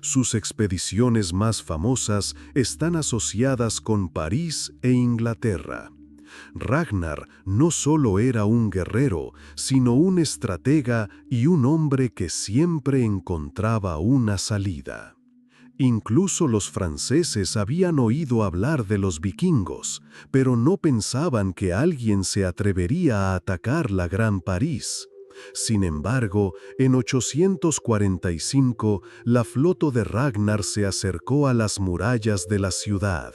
Sus expediciones más famosas están asociadas con París e Inglaterra. Ragnar no solo era un guerrero, sino un estratega y un hombre que siempre encontraba una salida. Incluso los franceses habían oído hablar de los vikingos, pero no pensaban que alguien se atrevería a atacar la Gran París. Sin embargo, en 845, la flota de Ragnar se acercó a las murallas de la ciudad.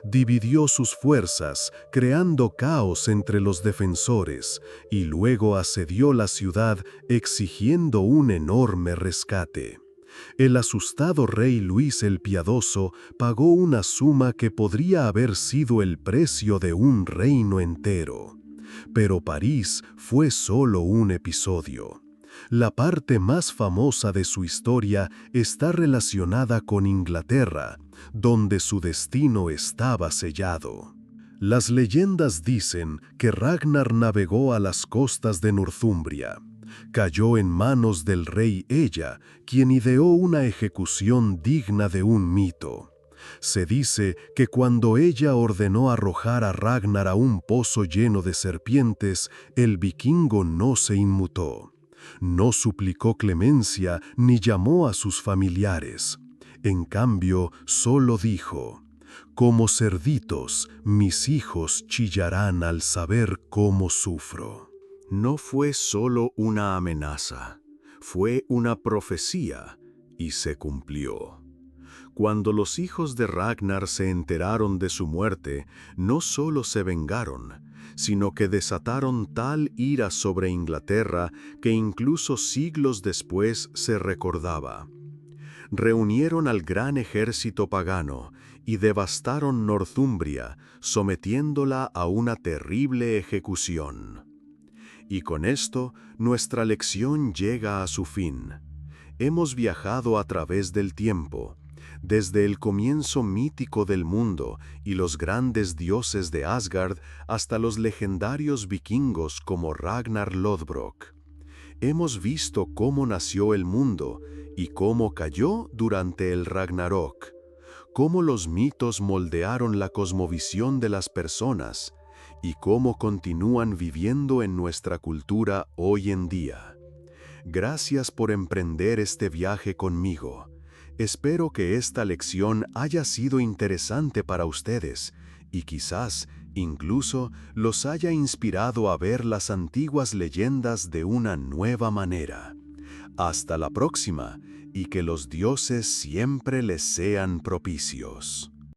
Dividió sus fuerzas, creando caos entre los defensores, y luego asedió la ciudad exigiendo un enorme rescate. El asustado rey Luis el Piadoso pagó una suma que podría haber sido el precio de un reino entero. Pero París fue solo un episodio. La parte más famosa de su historia está relacionada con Inglaterra, donde su destino estaba sellado. Las leyendas dicen que Ragnar navegó a las costas de Northumbria. Cayó en manos del rey Ella, quien ideó una ejecución digna de un mito. Se dice que cuando ella ordenó arrojar a Ragnar a un pozo lleno de serpientes, el vikingo no se inmutó. No suplicó clemencia ni llamó a sus familiares. En cambio, solo dijo: «Como cerditos, mis hijos chillarán al saber cómo sufro». No fue solo una amenaza, fue una profecía, y se cumplió. Cuando los hijos de Ragnar se enteraron de su muerte, no solo se vengaron, sino que desataron tal ira sobre Inglaterra que incluso siglos después se recordaba. Reunieron al gran ejército pagano y devastaron Northumbria, sometiéndola a una terrible ejecución. Y con esto, nuestra lección llega a su fin. Hemos viajado a través del tiempo, desde el comienzo mítico del mundo y los grandes dioses de Asgard hasta los legendarios vikingos como Ragnar Lothbrok. Hemos visto cómo nació el mundo y cómo cayó durante el Ragnarok, cómo los mitos moldearon la cosmovisión de las personas y cómo continúan viviendo en nuestra cultura hoy en día. Gracias por emprender este viaje conmigo. Espero que esta lección haya sido interesante para ustedes y quizás incluso los haya inspirado a ver las antiguas leyendas de una nueva manera. Hasta la próxima y que los dioses siempre les sean propicios.